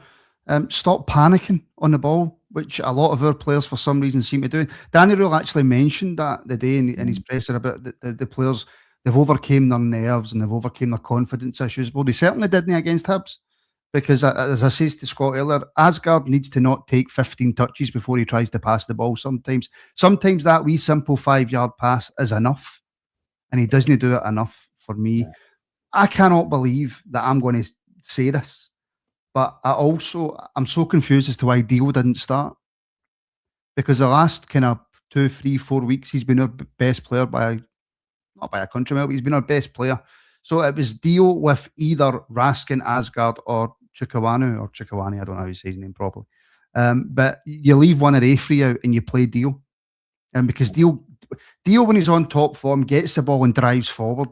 Stop panicking on the ball, which a lot of our players for some reason seem to do. Danny Rule actually mentioned that the day in his presser about the players, they've overcame their nerves and they've overcame their confidence issues. Well, they certainly didn't against Hibs. Because, as I said to Scott earlier, Asgard needs to not take 15 touches before he tries to pass the ball sometimes. Sometimes that wee simple 5-yard pass is enough, and he doesn't do it enough for me. Yeah. I cannot believe that I'm going to say this, but I'm so confused as to why Dio didn't start. Because the last kind of 2, 3, 4 weeks, he's been our best player not by a country mile, but he's been our best player. So it was Dio with either Raskin, Asgard, or Chikawani, I don't know how you say his name properly. But you leave one of the free out and you play Dio. And because Dio, when he's on top form, gets the ball and drives forward,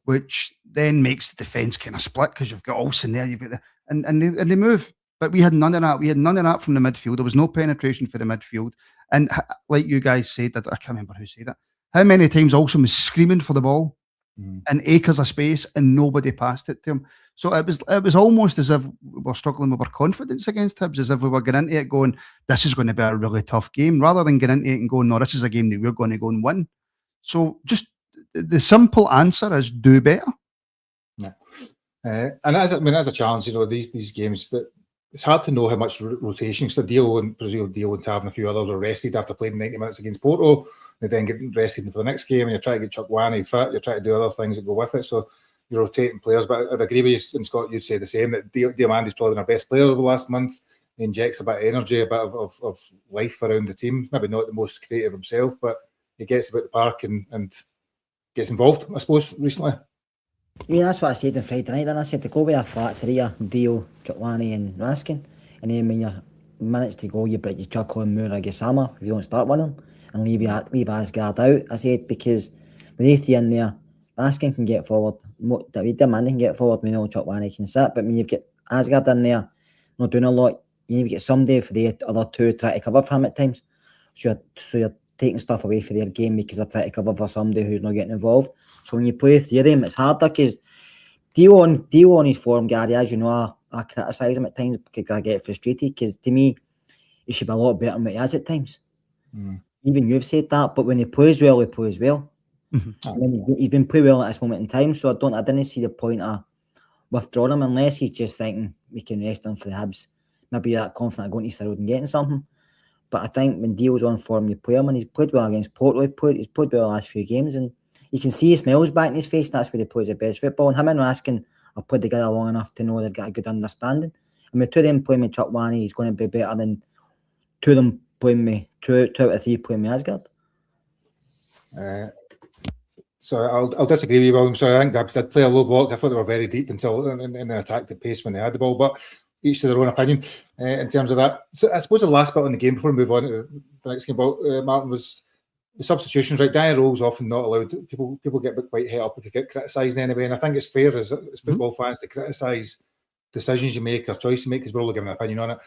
which then makes the defence kind of split because you've got Olsen there, you've got and they move. But we had none of that. We had none of that from the midfield. There was no penetration for the midfield. And like you guys said, I can't remember who said it. How many times Olsen was screaming for the ball and acres of space and nobody passed it to him. So it was almost as if we were struggling with our confidence against Hibs, as if we were getting into it going, this is going to be a really tough game, rather than getting into it and going, no, this is a game that we're going to go and win. So just the simple answer is do better. Yeah. And as a challenge, these games, that it's hard to know how much rotation. So Dio and Brazil, Dio and Tav and a few others were rested after playing 90 minutes against Porto. They then get rested for the next game, and you're trying to get Chotwani fit. You're trying to do other things that go with it. So you're rotating players. But I'd agree with you, and Scott, you'd say the same, that Diamandi's probably our best player over the last month. He injects a bit of energy, a bit of life around the team. He's maybe not the most creative himself, but he gets about the park and gets involved, I suppose, recently. Yeah, that's what I said on Friday night. Then I said to go with a flat three of Dio, Chotwani and Raskin. And then when you're minutes to go, you bring your Chuckle and Moore or Gassama if you don't start one of them, and leave Asgard out. I said, because with Athey in there, Raskin can get forward, Diamandi can get forward, we know Chotwani can sit, but when you've got Asgard in there, not doing a lot, you need to get somebody for the other two try to cover for him at times. So you're taking stuff away from their game because they're trying to cover for somebody who's not getting involved. So when you play three of them, it's harder because Dio on his form, Gary, as you know, I criticise him at times because I get frustrated because to me, he should be a lot better than what he is at times. Even you've said that, but when he plays well, he plays well. I mean, he's been playing well at this moment in time, so I didn't see the point of withdrawing him unless he's just thinking we can rest him for the Hibs. Maybe you're that confident of going to Easter Road and getting something. But I think when Dio's on form, you play him, and he's played well against Porto. He's played well the last few games, and you can see he smiles back in his face. That's where he plays the best football. And him and Raskin have played together long enough to know they've got a good understanding. And with two of them playing with Chuck Wani, he's going to be better than two of them playing me, two out of three playing me Asgard. So I'll disagree with you, William. So I think Hibs did play a low block. I thought they were very deep until in the attack at pace when they had the ball, but each to their own opinion in terms of that. So I suppose the last bit on the game before we move on to the next game, Martin, was the substitutions. Right, Danny Rowe's often not allowed. People get quite hit up if you get criticised anyway, and I think it's fair as football fans to criticise decisions you make or choice you make because we're all giving an opinion on it.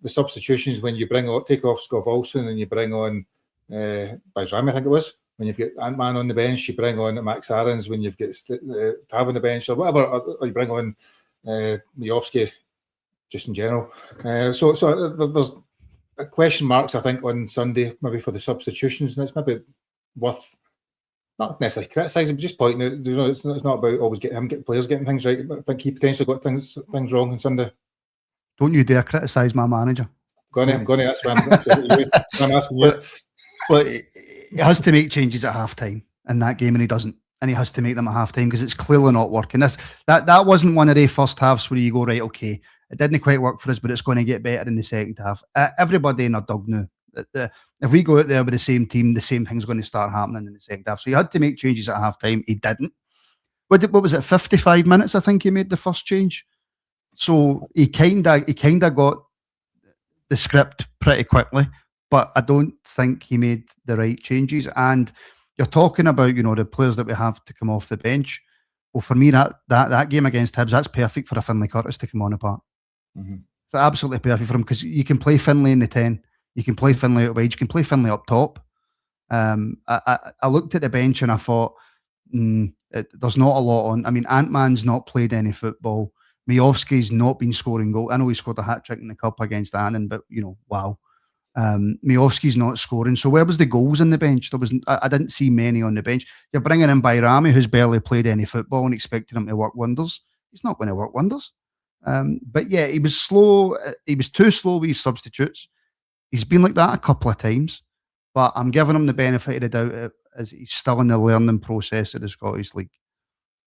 The substitutions when you take off Scott Olsen and you bring on Bajrami, I think it was. When you've got Ant-Man on the bench, you bring on Max Aarons. When you've got Tav on the bench or whatever, or you bring on Miovski, just in general. So there's question marks, I think, on Sunday, maybe for the substitutions, and it's maybe worth not necessarily criticising, but just pointing out, it's not about always getting players getting things right. But I think he potentially got things wrong on Sunday. Don't you dare criticise my manager. I'm going to. That's why I'm asking you. But he has to make changes at half-time in that game, and he doesn't. And he has to make them at half-time because it's clearly not working. That wasn't one of the first halves where you go, right, okay, it didn't quite work for us, but it's going to get better in the second half. Everybody in a dog knew that if we go out there with the same team, the same thing's going to start happening in the second half. So he had to make changes at half-time. He didn't. What was it, 55 minutes, I think he made the first change? So he kind of got the script pretty quickly, but I don't think he made the right changes. And you're talking about, the players that we have to come off the bench. Well, for me, that game against Hibs, that's perfect for a Finlay Curtis to come on apart. It's absolutely perfect for him because you can play Finlay in the 10, you can play Finlay out wide, you can play Finlay up top. I looked at the bench and I thought, there's not a lot on. I mean, Ant-Man's not played any football. Miovski's not been scoring goals. I know he scored a hat-trick in the Cup against Annan, but, wow. Miovski's not scoring. So where was the goals in the bench? I didn't see many on the bench. You're bringing in Bajrami, who's barely played any football, and expecting him to work wonders. He's not going to work wonders. But yeah, he was slow. He was too slow with his substitutes. He's been like that a couple of times, but I'm giving him the benefit of the doubt as he's still in the learning process of the Scottish League.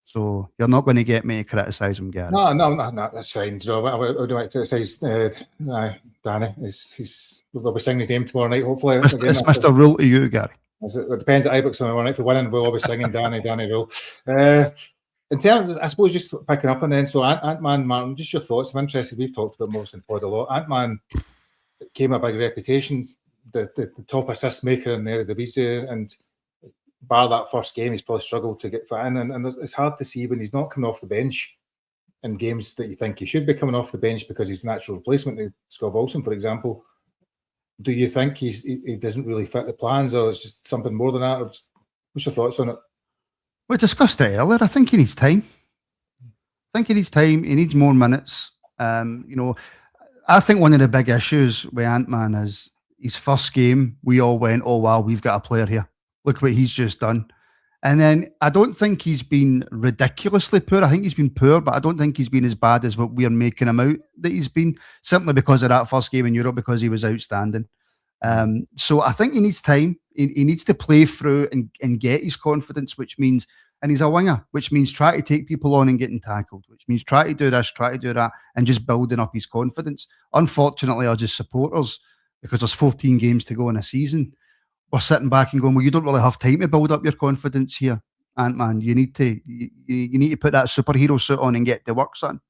So you're not going to get me to criticise him, Gary. No, that's fine. I would like to criticise Danny. We'll be singing his name tomorrow night, hopefully. It's Mr. Rule to you, Gary. It depends at Ibrox tomorrow night. If we're winning, we'll all be singing Danny Rule. In terms, I suppose, just picking up on then, so Ant-Man, Martin, just your thoughts. I'm interested. We've talked about most in pod a lot. Ant-Man came a big reputation, the top assist maker in the Eredivisie, and bar that first game, he's probably struggled to get fit in, and it's hard to see when he's not coming off the bench in games that you think he should be coming off the bench because he's a natural replacement to Scott Olsen, for example. Do you think he doesn't really fit the plans, or it's just something more than that? Or what's your thoughts on it? We discussed it earlier. I think he needs time. He needs more minutes. I think one of the big issues with Ant-Man is his first game, we all went, oh, wow, we've got a player here. Look what he's just done. And then I don't think he's been ridiculously poor. I think he's been poor, but I don't think he's been as bad as what we're making him out that he's been, simply because of that first game in Europe, because he was outstanding. So I think he needs time. He needs to play through and get his confidence, which means, and he's a winger, which means try to take people on and getting tackled, which means try to do this, try to do that, and just building up his confidence. Unfortunately, as his supporters, because there's 14 games to go in a season, we're sitting back and going, well, you don't really have time to build up your confidence here, Ant-Man. You need to put that superhero suit on and get the work done.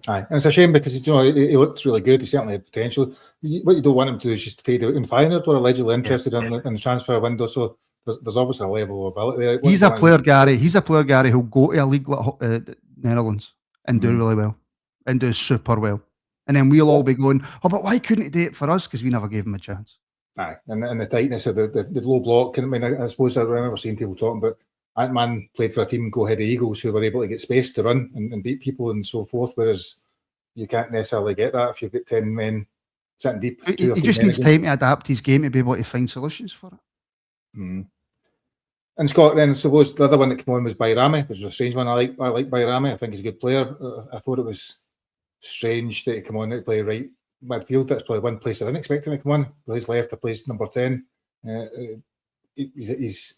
Aye, and it's a shame because he looked really good. He certainly had potential. What you don't want him to do is just fade out. And Feyenoord were allegedly interested in the transfer window, so there's obviously a level of ability there. He's a player, Gary. Who'll go to a league like Netherlands and do really well, and do super well. And then we'll all be going, oh, but why couldn't he do it for us? Because we never gave him a chance. Aye, and the tightness of the low block. I mean, I suppose I remember seeing people talking about Ant-Man played for a team go ahead of Eagles who were able to get space to run and beat people and so forth, whereas you can't necessarily get that if you've got 10 men sitting deep. He just needs time to adapt his game to be able to find solutions for it. Mm. And Scott, then I suppose the other one that came on was Bayrami, which was a strange one. I like Bayrami. I think he's a good player. I thought it was strange that he came on to play right midfield. That's probably one place I didn't expect him to come on. Plays left, I plays number 10. He's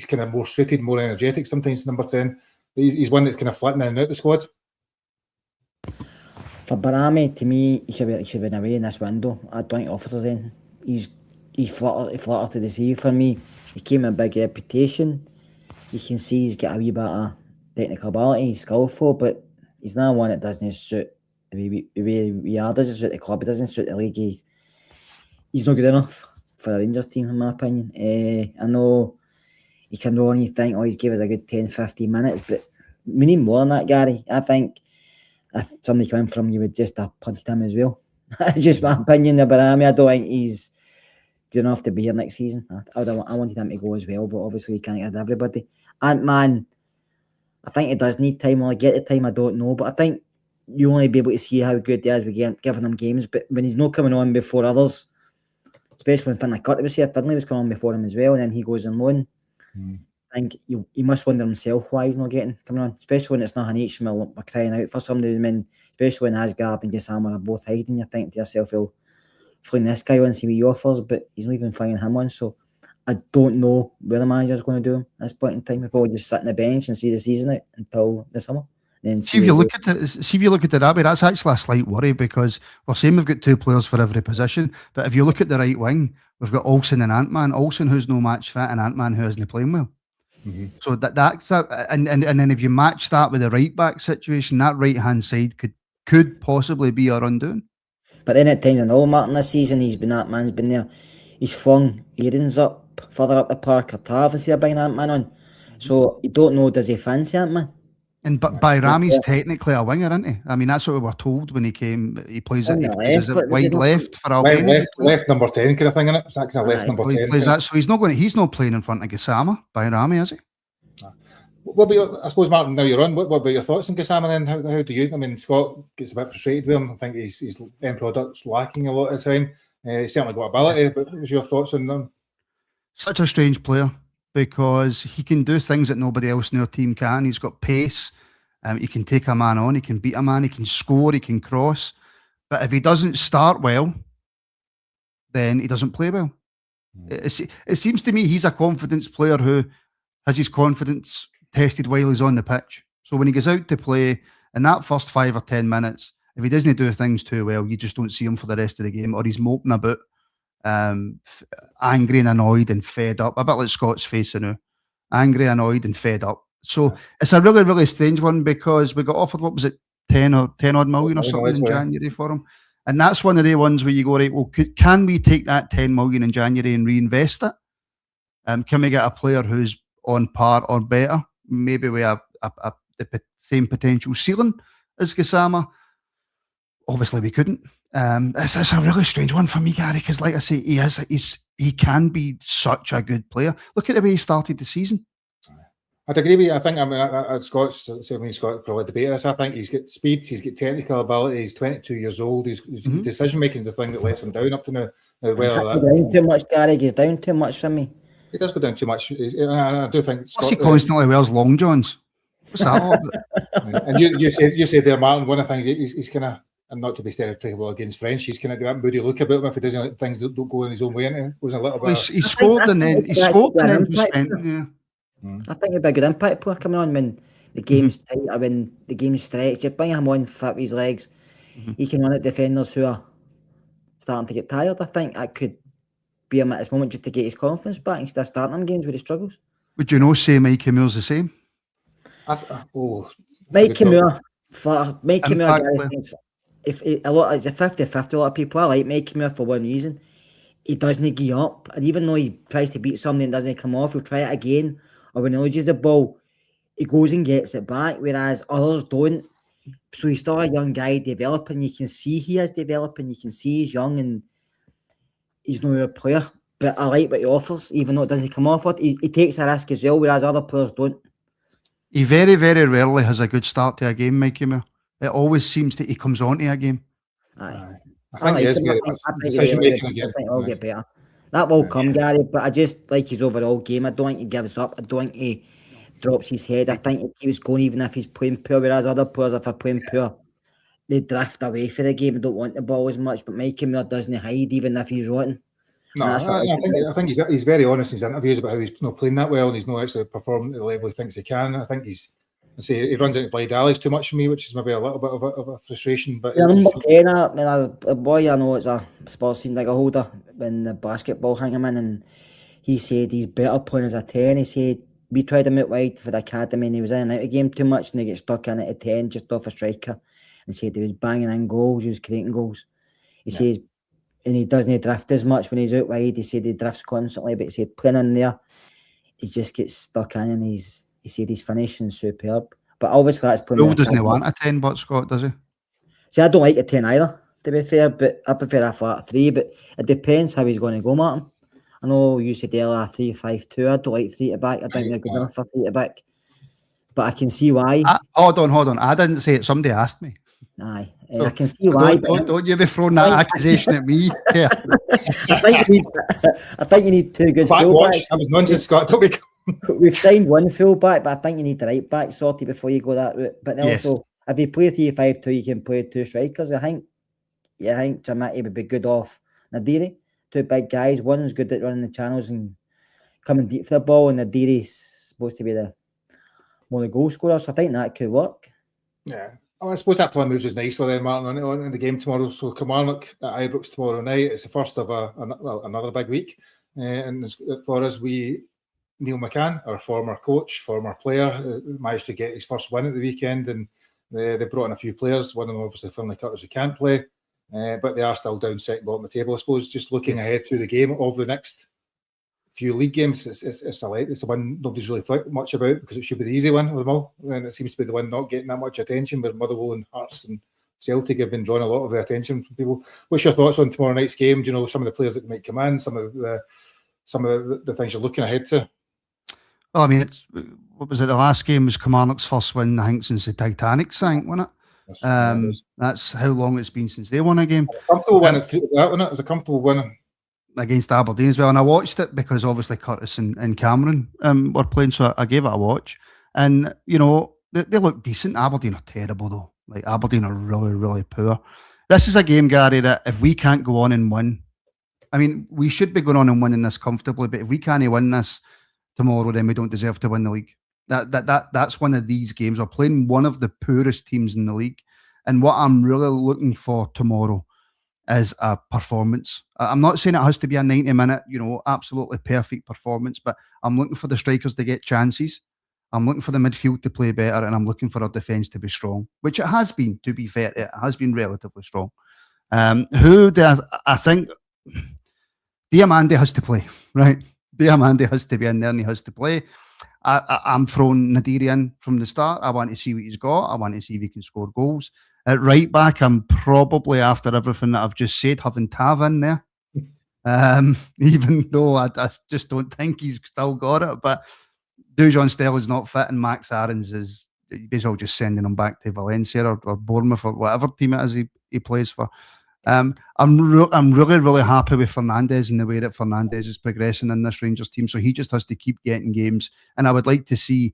kind of more suited, more energetic sometimes, number 10. He's one that's kind of flitting in and out the squad. For Bayrami, to me, he should have been away in this window. I don't think offers us anything. He fluttered to deceive for me. He came with a big reputation. You can see he's got a wee bit of technical ability, he's skillful, but he's not one that doesn't suit the way we are. Doesn't suit the club. It doesn't suit the league. He's not good enough for a Rangers team, in my opinion. I know you can only think, he's gave us a good 10-15 minutes, but we need more than that, Gary. I think if somebody came in from you would just have punched him as well. Just my opinion about him. I don't think he's good enough to be here next season. I wanted him to go as well, but obviously he can't get everybody. Ant-Man, I think he does need time. Will I get the time? I don't know, but I think you only be able to see how good he is with giving him games. But when he's not coming on before others, especially when Finlay Curtin was here, Finlay was coming on before him as well, and then he goes on loan. I think he must wonder himself why he's not coming on, especially when it's not an H. We're crying out for somebody. I mean, especially when Asgard and Gassama are both hiding. You think to yourself, well, fling this guy on, see what he offers, but he's not even flinging him on. So I don't know where the manager's going to do him at this point in time. He'll probably just sit on the bench and see the season out until the summer. Then see if you look at it that way, that's actually a slight worry, because we're saying we've got 2 players for every position, but if you look at the right wing, we've got Olsen and Ant-Man. Olsen who's no match fit, and Ant-Man who isn't playing well. So that's and then if you match that with the right back situation, that right hand side could possibly be our undoing. But then at times in all Martin this season, Ant-Man's been there. He's flung Aarons up further up the park or Tav instead of bringing Ant-Man on. So you don't know, does he fancy Ant-Man? And Bayrami's technically a winger, isn't he? I mean, that's what we were told when he came. He plays it wide left for Albania. Left number 10 kind of thing, isn't it? It's that kind of left number 10. Plays that, so he's not playing in front of Gassama, Bayrami, is he? What about I suppose, Martin, now you're on, what about your thoughts on Gassama then? How do you, I mean, Scott gets a bit frustrated with him. I think his end product's lacking a lot of the time. He's certainly got ability, but what was your thoughts on them? Such a strange player, because he can do things that nobody else in our team can. He's got pace. He can take a man on. He can beat a man. He can score. He can cross. But if he doesn't start well, then he doesn't play well. It seems to me he's a confidence player who has his confidence tested while he's on the pitch. So when he goes out to play, in that first 5 or 10 minutes, if he doesn't do things too well, you just don't see him for the rest of the game, or he's moping about, angry and annoyed and fed up, a bit like Scott's face now. Angry, annoyed and fed up. So it's a really, really strange one, because we got offered, what was it, 10 odd million or something in January for him. And that's one of the ones where you go, right, well, can we take that 10 million in January and reinvest it? Can we get a player who's on par or better? Maybe we have the same potential ceiling as Gassama. Obviously, we couldn't. It's a really strange one for me, Gary, because like I say, he can be such a good player. Look at the way he started the season. I'd agree with you. I think, Scott's probably debated this. I think he's got speed, he's got technical ability, he's 22 years old, his decision making is the thing that lets him down up to now. Down too much, Gary. He's down too much for me. He does go down too much. I do think. Plus, he constantly wears long johns. What's that all about? And you said there, Martin. One of the things he's kind of, and not to be stereotypical against French, he's kind of got that moody look about him if he doesn't, things don't go in his own way. And he goes a little bit. He scored and then yeah. I think it'd be a good impact player coming on when the game's tight or when the game's stretched. You bring him on fit with his legs. He can run at defenders who are starting to get tired. I think that could be him at this moment just to get his confidence back and start starting them games where he struggles. Would you say Mikey Moore's the same? Mikey Moore, if it's a 50-50, a lot of people, I like Mikey Moore for one reason. He doesn't give up, and even though he tries to beat something and doesn't come off, he'll try it again, or when he loses the ball, he goes and gets it back, whereas others don't. So he's still a young guy developing. You can see he is developing. You can see he's young, and he's not a player. But I like what he offers, even though it doesn't come off it. He takes a risk as well, whereas other players don't. He very, very rarely has a good start to a game, Mikey Moore. It always seems that he comes onto a game. Aye. I think he is very much decision making again. I think he'll get better. That will come, Gary, but I just like his overall game. I don't think he gives up. I don't think he drops his head. I think he keeps going even if he's playing poor, whereas other players, if they're playing poor, they drift away for the game and don't want the ball as much. But Mikey Moore doesn't hide even if he's rotten. No, I think he's very honest in his interviews about how he's not playing that well and he's not actually performing at the level he thinks he can. I think he runs into blind alleys too much for me, which is maybe a little bit of a frustration. But number 10, a boy I know it's a sports scene like a holder when the basketball hang him in, and he said he's better playing as a 10. He said we tried him out wide for the academy and he was in and out of the game too much and they get stuck in at a 10 just off a striker. And said he was banging in goals, he was creating goals. He says, and he doesn't drift as much when he's out wide. He said he drifts constantly, but he said playing in there, he just gets stuck in and he said his finishing superb. But obviously that's probably... Will doesn't want a 10, but Scott, does he? See, I don't like a 10 either, to be fair, but I prefer a flat 3, but it depends how he's going to go, Martin. I know you said earlier 3-5-2. I don't like 3 at back. I think they're good enough for 3 at back. But I can see why. Hold on. I didn't say it. Somebody asked me. Aye. I can see why. Don't you be throwing that accusation at me. Yeah. I think you need 2 good fullbacks. That was nonsense, Scott. Don't be... We've signed 1 fullback, but I think you need the right back sorted before you go that route. But also, if you play 3-5-2, you can play 2 strikers. I think Jamaica would be good off Nadiri. 2 big guys. One's good at running the channels and coming deep for the ball, and Nadiri's supposed to be one of the goal scorers. So I think that could work. Yeah. I suppose that plan moves us nicely then, Martin, on in the game tomorrow. So Kilmarnock at Ibrox tomorrow night. It's the first of another big week. And for us, Neil McCann, our former coach, former player, managed to get his first win at the weekend, and they brought in a few players. One of them obviously Finlay Cutters who can't play, but they are still down second bottom of the table. I suppose just looking ahead to the game of the next few league games, it's the one nobody's really thought much about because it should be the easy one of them all, and it seems to be the one not getting that much attention. But Motherwell and Hearts and Celtic have been drawing a lot of the attention from people. What's your thoughts on tomorrow night's game? Do you know some of the players that might come in, some of the things you're looking ahead to? Well, I mean, what was it? The last game was Kilmarnock's first win, I think, since the Titanic sank, wasn't it? That's how long it's been since they won a game. A comfortable win, wasn't it? It was a comfortable win against Aberdeen as well, and I watched it because obviously Curtis and Cameron were playing, so I gave it a watch. And you know, they look decent. Aberdeen are terrible though. Like Aberdeen are really, really poor. This is a game, Gary, that if we can't go on and win, I mean, we should be going on and winning this comfortably, but if we can't win this tomorrow, then we don't deserve to win the league. That's one of these games. We're playing one of the poorest teams in the league, and what I'm really looking for tomorrow is a performance. I'm not saying it has to be a 90-minute, absolutely perfect performance, but I'm looking for the strikers to get chances. I'm looking for the midfield to play better, and I'm looking for our defence to be strong, which it has been, to be fair. It has been relatively strong. I think Diamande has to play, right? Diamande has to be in there and he has to play. I'm throwing Nadiri in from the start. I want to see what he's got. I want to see if he can score goals. At right back, I'm probably, after everything that I've just said, having Tav in there. Even though I just don't think he's still got it. But Dujon Stelli's not fit, and Max Aarons is basically just sending him back to Valencia or Bournemouth or whatever team it is he plays for. I'm really, really happy with Fernandes and the way that Fernandes is progressing in this Rangers team. So he just has to keep getting games. And I would like to see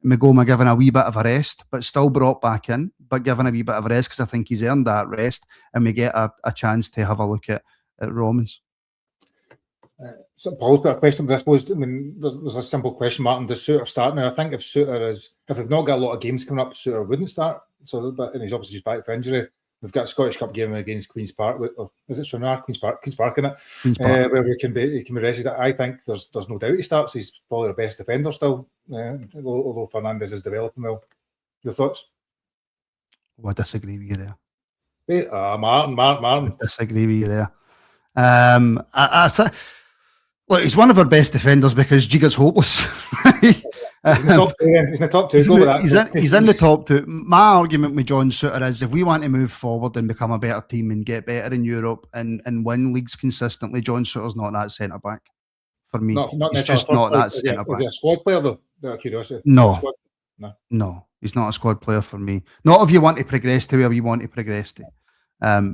Magoma given a wee bit of a rest, but still brought back in, but given a wee bit of a rest because I think he's earned that rest, and we get a chance to have a look at Romans. So Paul's got a question, but I suppose there's a simple question, Martin. Does Suter start now? I think if we've not got a lot of games coming up, Suter wouldn't start. And he's obviously just back for injury. We've got a Scottish Cup game against Queen's Park. Or is it Stranraer? Queen's Park, isn't it? Where he can be rested. I think there's no doubt he starts. He's probably the best defender still, although Fernandes is developing well. Your thoughts? Well, I disagree with you there. Martin. I disagree with you there. I look, he's one of our best defenders because Jiga's hopeless. He's in the top two. Then. He's in the top two. He's in the top two. My argument with John Souttar is if we want to move forward and become a better team and get better in Europe and win leagues consistently, John Souttar's not that centre back for me. Not he's just not that centre back. Is he a squad player though? Out of curiosity. No, he's not a squad player for me. Not if you want to progress to where you want to progress to.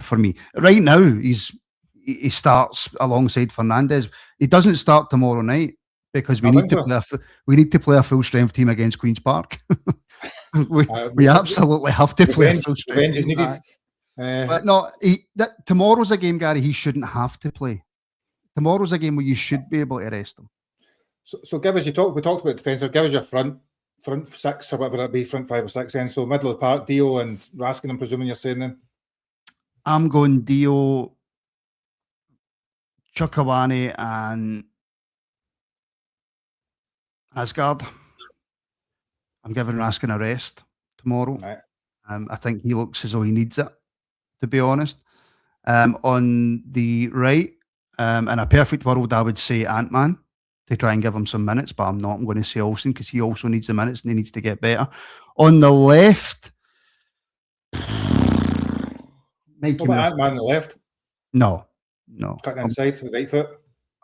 For me, right now he starts alongside Fernandez. He doesn't start tomorrow night because we need to play a full strength team against Queen's Park. we absolutely have to play a full strength team. But no, tomorrow's a game, Gary. He shouldn't have to play. Tomorrow's a game where you should be able to rest him. So give us we talked about defensive. Give us your front six or whatever it be, front five or six. Then so middle of the park, Dio and Raskin. I'm presuming you're saying then. I'm going Dio, Chukwueze and Asgard. I'm giving Raskin a rest tomorrow. Right. I think he looks as though he needs it, to be honest. On the right, in a perfect world, I would say Ant-Man to try and give him some minutes, but I'm not. I'm going to say Olsen because he also needs the minutes and he needs to get better. On the left, Mikey Moore. Ant-Man on the left? No. Cutting inside with right foot?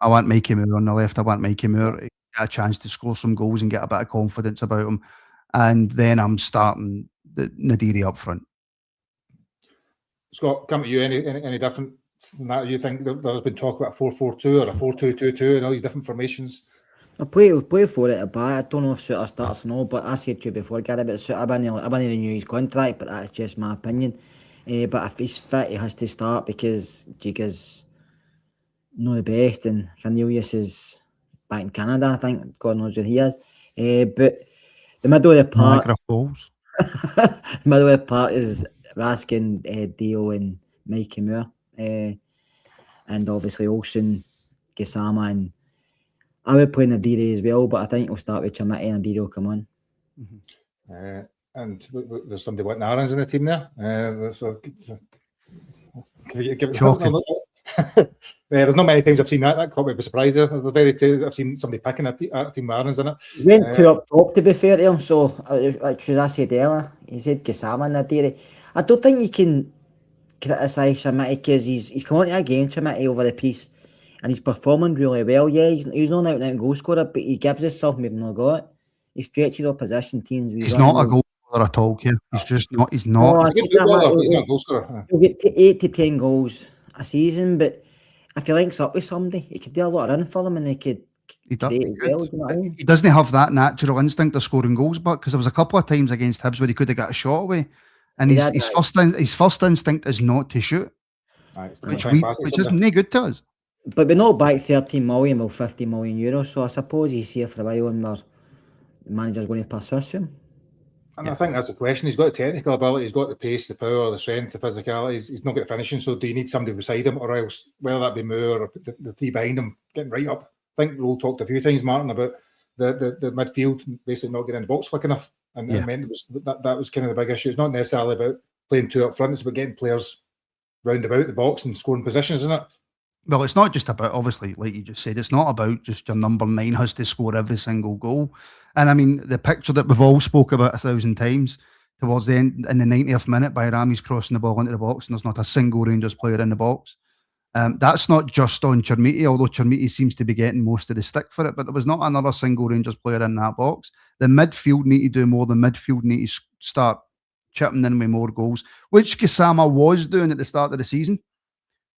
I want Mikey Moore on the left. I want Mikey Moore to get a chance to score some goals and get a bit of confidence about him. And then I'm starting Nadiri up front. Scott, come to you. Any different than that? You think there's been talk about a 4-4-2 or a 4-2-2-2 and all these different formations? I play for it a bit. I don't know if Souttar starts or not, but I said to you before, Gary, about Souttar. I wouldn't renew his contract, but that's just my opinion. But if he's fit, he has to start because Jiga's not the best, and Cornelius is back in Canada, I think. God knows where he is. But the middle of the park, is Raskin, Dio, and Mikey Moore, and obviously Olsen, Gassama, and I would play Nadiri as well, but I think we'll start with Chamiti and Nadiri will come on. Mm-hmm. And there's somebody wanting Aaron's in the team there. There's not many times I've seen that. That caught me by surprise. I've seen somebody picking a team Aaron's in it. He went two up top, to be fair to him. So, which I said earlier, he said Gassama and Nadiri. I don't think you can criticise Chamiti because he's come on to a game, Chamiti, over the piece, and he's performing really well. Yeah, he's not an out-and-out goal scorer, but he gives us something we've not got. He stretches opposition teams. He's not a goal scorer at all, Keir. He's just not. He's not. He's not a goal scorer. He'll get 8 to 10 goals a season, but if he links up with somebody, he could do a lot of running for them, and they could. He doesn't have that natural instinct of scoring goals, but because there was a couple of times against Hibs where he could have got a shot away, and his first instinct is not to shoot, which isn't any good to us. But we're not back 13 million or 50 million euros, so I suppose he's here for a while, and the manager's going to pursue him. And I think that's the question. He's got the technical ability, he's got the pace, the power, the strength, the physicality. He's not got the finishing. So do you need somebody beside him, or else, whether that be Moore or the three behind him, getting right up? I think we've all talked a few times, Martin, about the midfield basically not getting in the box quick enough, and that was kind of the big issue. It's not necessarily about playing two up front; it's about getting players round about the box and scoring positions, isn't it? Well, it's not just about, obviously, like you just said, it's not about just your number 9 has to score every single goal. And I mean, the picture that we've all spoke about 1,000 times towards the end, in the 90th minute, by Rami's crossing the ball into the box and there's not a single Rangers player in the box. That's not just on Chermiti, although Chermiti seems to be getting most of the stick for it, but there was not another single Rangers player in that box. The midfield need to do more. The midfield need to start chipping in with more goals, which Gassama was doing at the start of the season,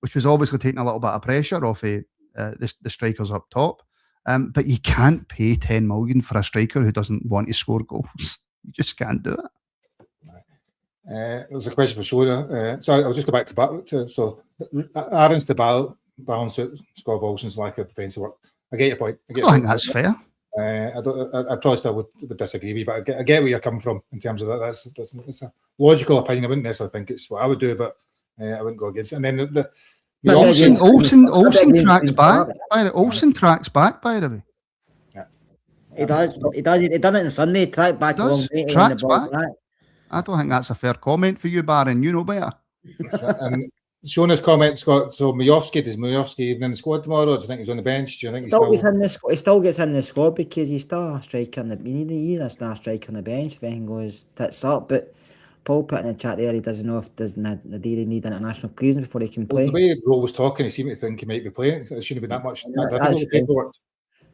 which was obviously taking a little bit of pressure off the strikers up top. But you can't pay 10 million for a striker who doesn't want to score goals. You just can't do it. There's a question for Shona. Sorry, I'll just go back to so Aaron's to balance out Scott Olsen's lack of defensive work. I get your point. I think that's fair. I probably still would disagree with you, but I get where you're coming from in terms of that. That's a logical opinion. I wouldn't necessarily think it's what I would do, but I wouldn't go against it. And then Olsen tracks back. Olsen tracks back, by the way. Yeah. He does. He done it on Sunday. Track back. Tracks back. I don't think that's a fair comment for you, Baron. You know better. And Shauna's comment, Scott. So does Majowski even in the squad tomorrow? Or do you think he's on the bench? Do you think he's still? He still gets in the squad because he's still a striker on the. You need a striker on the bench if anything goes tits up. But Paul put in the chat there, he doesn't know if Nadiri need international clearance before he can play. Well, the way Rowe was talking, he seemed to think he might be playing. It shouldn't be that much difficult paperwork.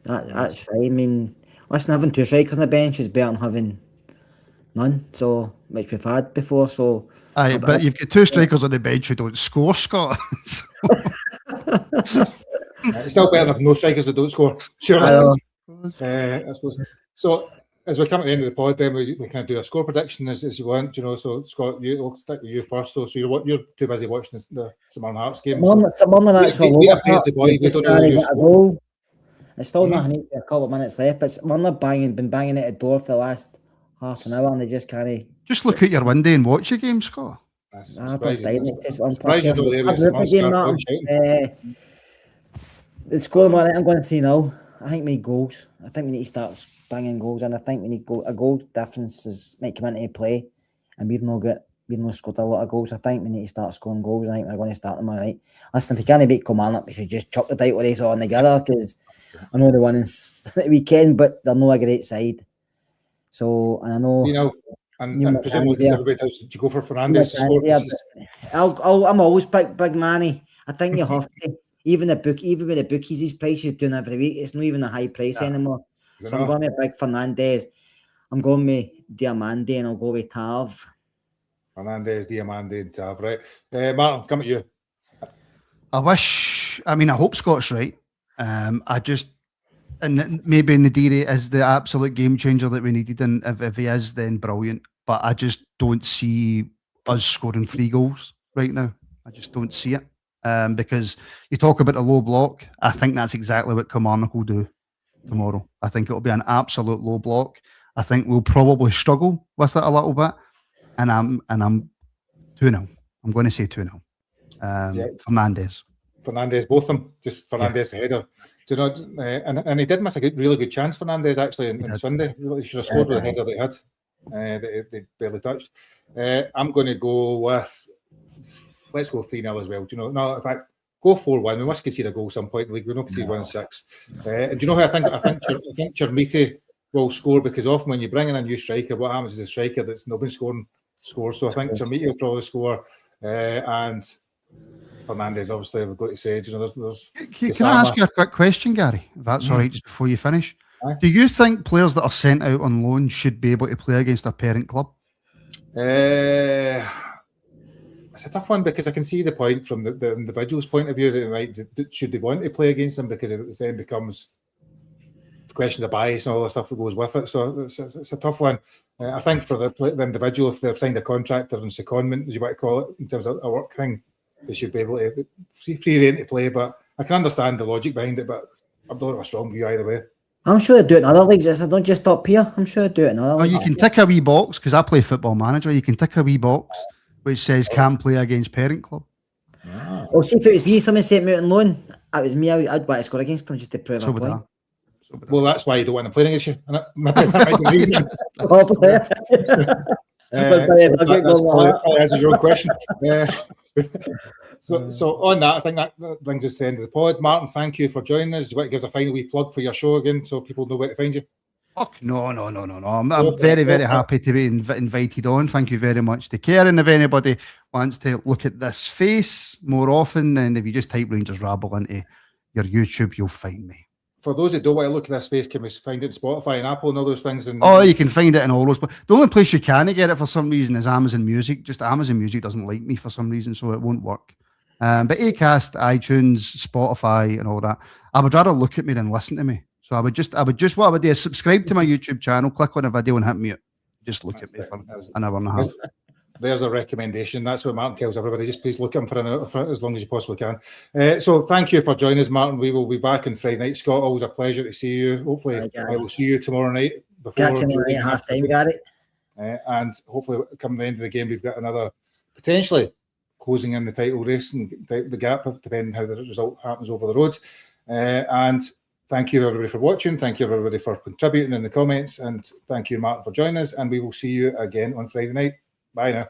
That's fine. I mean, listen, having 2 strikers on the bench is better than having none. So, which we've had before. So, aye, but you've got 2 strikers on the bench who don't score, Scott. It's still better than no strikers that don't score. Sure. I suppose. So, as we come to the end of the pod, then we can do a score prediction as you want, So, Scott, we'll stick with you first. So you're too busy watching the St Mirren Hearts game. It's still not a couple of minutes left, but Mirren been banging at the door for the last half an hour, and they just can't. Just look out your window and watch the game, Scott. The score, I'm going 3-0. I think we need goals. I think we need to start banging goals, and I think we need a goal difference might come into play, and we've not scored a lot of goals. I think we need to start scoring goals. I think we're going to start them all right. Listen, if we can't beat Kilmarnock, we should just chuck the title race on together, because I know the winnings the weekend, but they're not a great side. So, and I know. And presumably everybody does. Did you go for Fernandes to score? Yeah, I'm always big Manny. I think you have to. Even with the bookies, his price is doing every week. It's not even a high price anymore. So I'm going with big Fernandes. I'm going with Diamande, and I'll go with Tav. Fernandes, Diamande, and Tav, right? Martin, come at you. I hope Scott's right. And maybe Nadiri is the absolute game changer that we needed, and if he is, then brilliant. But I just don't see us scoring 3 goals right now. I just don't see it. Because you talk about a low block, I think that's exactly what Kilmarnock will do tomorrow. I think it'll be an absolute low block. I think we'll probably struggle with it a little bit, and I'm 2-0. I'm going to say 2-0. Fernandes, both of them. Just Fernandes the header. Do you know? And he did miss a really good chance. Fernandes actually on Sunday. He should have scored with the header that he had. That they barely touched. I'm going to go with. Let's go 3-0 as well. No, in fact, go 4-1. We must concede a goal some point in the league. We're not conceded 1-6. And do you know who I think? I think Chermiti will score, because often when you bring in a new striker, what happens is a striker that's not been scoring scores. So I think Chermiti will probably score. And Fernandes, obviously, we've got to say, there's Can I ask you a quick question, Gary? If that's all right, just before you finish. Do you think players that are sent out on loan should be able to play against their parent club? It's a tough one, because I can see the point from the individual's point of view that should they want to play against them, because it then becomes questions of bias and all the stuff that goes with it. So it's a tough one. I think for the individual, if they've signed a contract or in secondment, as you might call it, in terms of a work thing, they should be able to free rein to play. But I can understand the logic behind it, but I don't have a strong view either way. I'm sure they do it in other leagues. I don't just stop here. I'm sure they do it in other leagues. You can tick a wee box, because I play Football Manager. You can tick a wee box which says can play against parent club. Well, see, if it was me, someone sent me out on loan, it was me, I'd want to score against them just to prove a point. Well, that's why you don't want to play against you. That might be the reason. That answers your own question. So on that, I think that brings us to the end of the pod. Martin, thank you for joining us. Do you want to give us a final wee plug for your show again, so people know where to find you? No. I'm very, very happy to be invited on. Thank you very much to Karen. If anybody wants to look at this face more often, then if you just type Rangers Rabble into your YouTube, you'll find me. For those that don't want to look at this face, can we find it in Spotify and Apple and all those things? You can find it in all those. But the only place you can get it for some reason is Amazon Music. Just Amazon Music doesn't like me for some reason, so it won't work. But Acast, iTunes, Spotify, and all that. I would rather look at me than listen to me. So I would just what I would do is subscribe to my YouTube channel, click on a video and hit mute. Just look at me for an hour and a half. There's a recommendation. That's what Martin tells everybody. Just please look at him for an hour, for as long as you possibly can. So thank you for joining us, Martin. We will be back on Friday night. Scott, always a pleasure to see you. Hopefully, I will see you tomorrow night. Catch you at half time, Gary. And hopefully, come the end of the game, we've got another potentially closing in the title race and the gap, depending how the result happens over the road. And thank you, everybody, for watching. Thank you, everybody, for contributing in the comments. And thank you, Martin, for joining us. And we will see you again on Friday night. Bye now.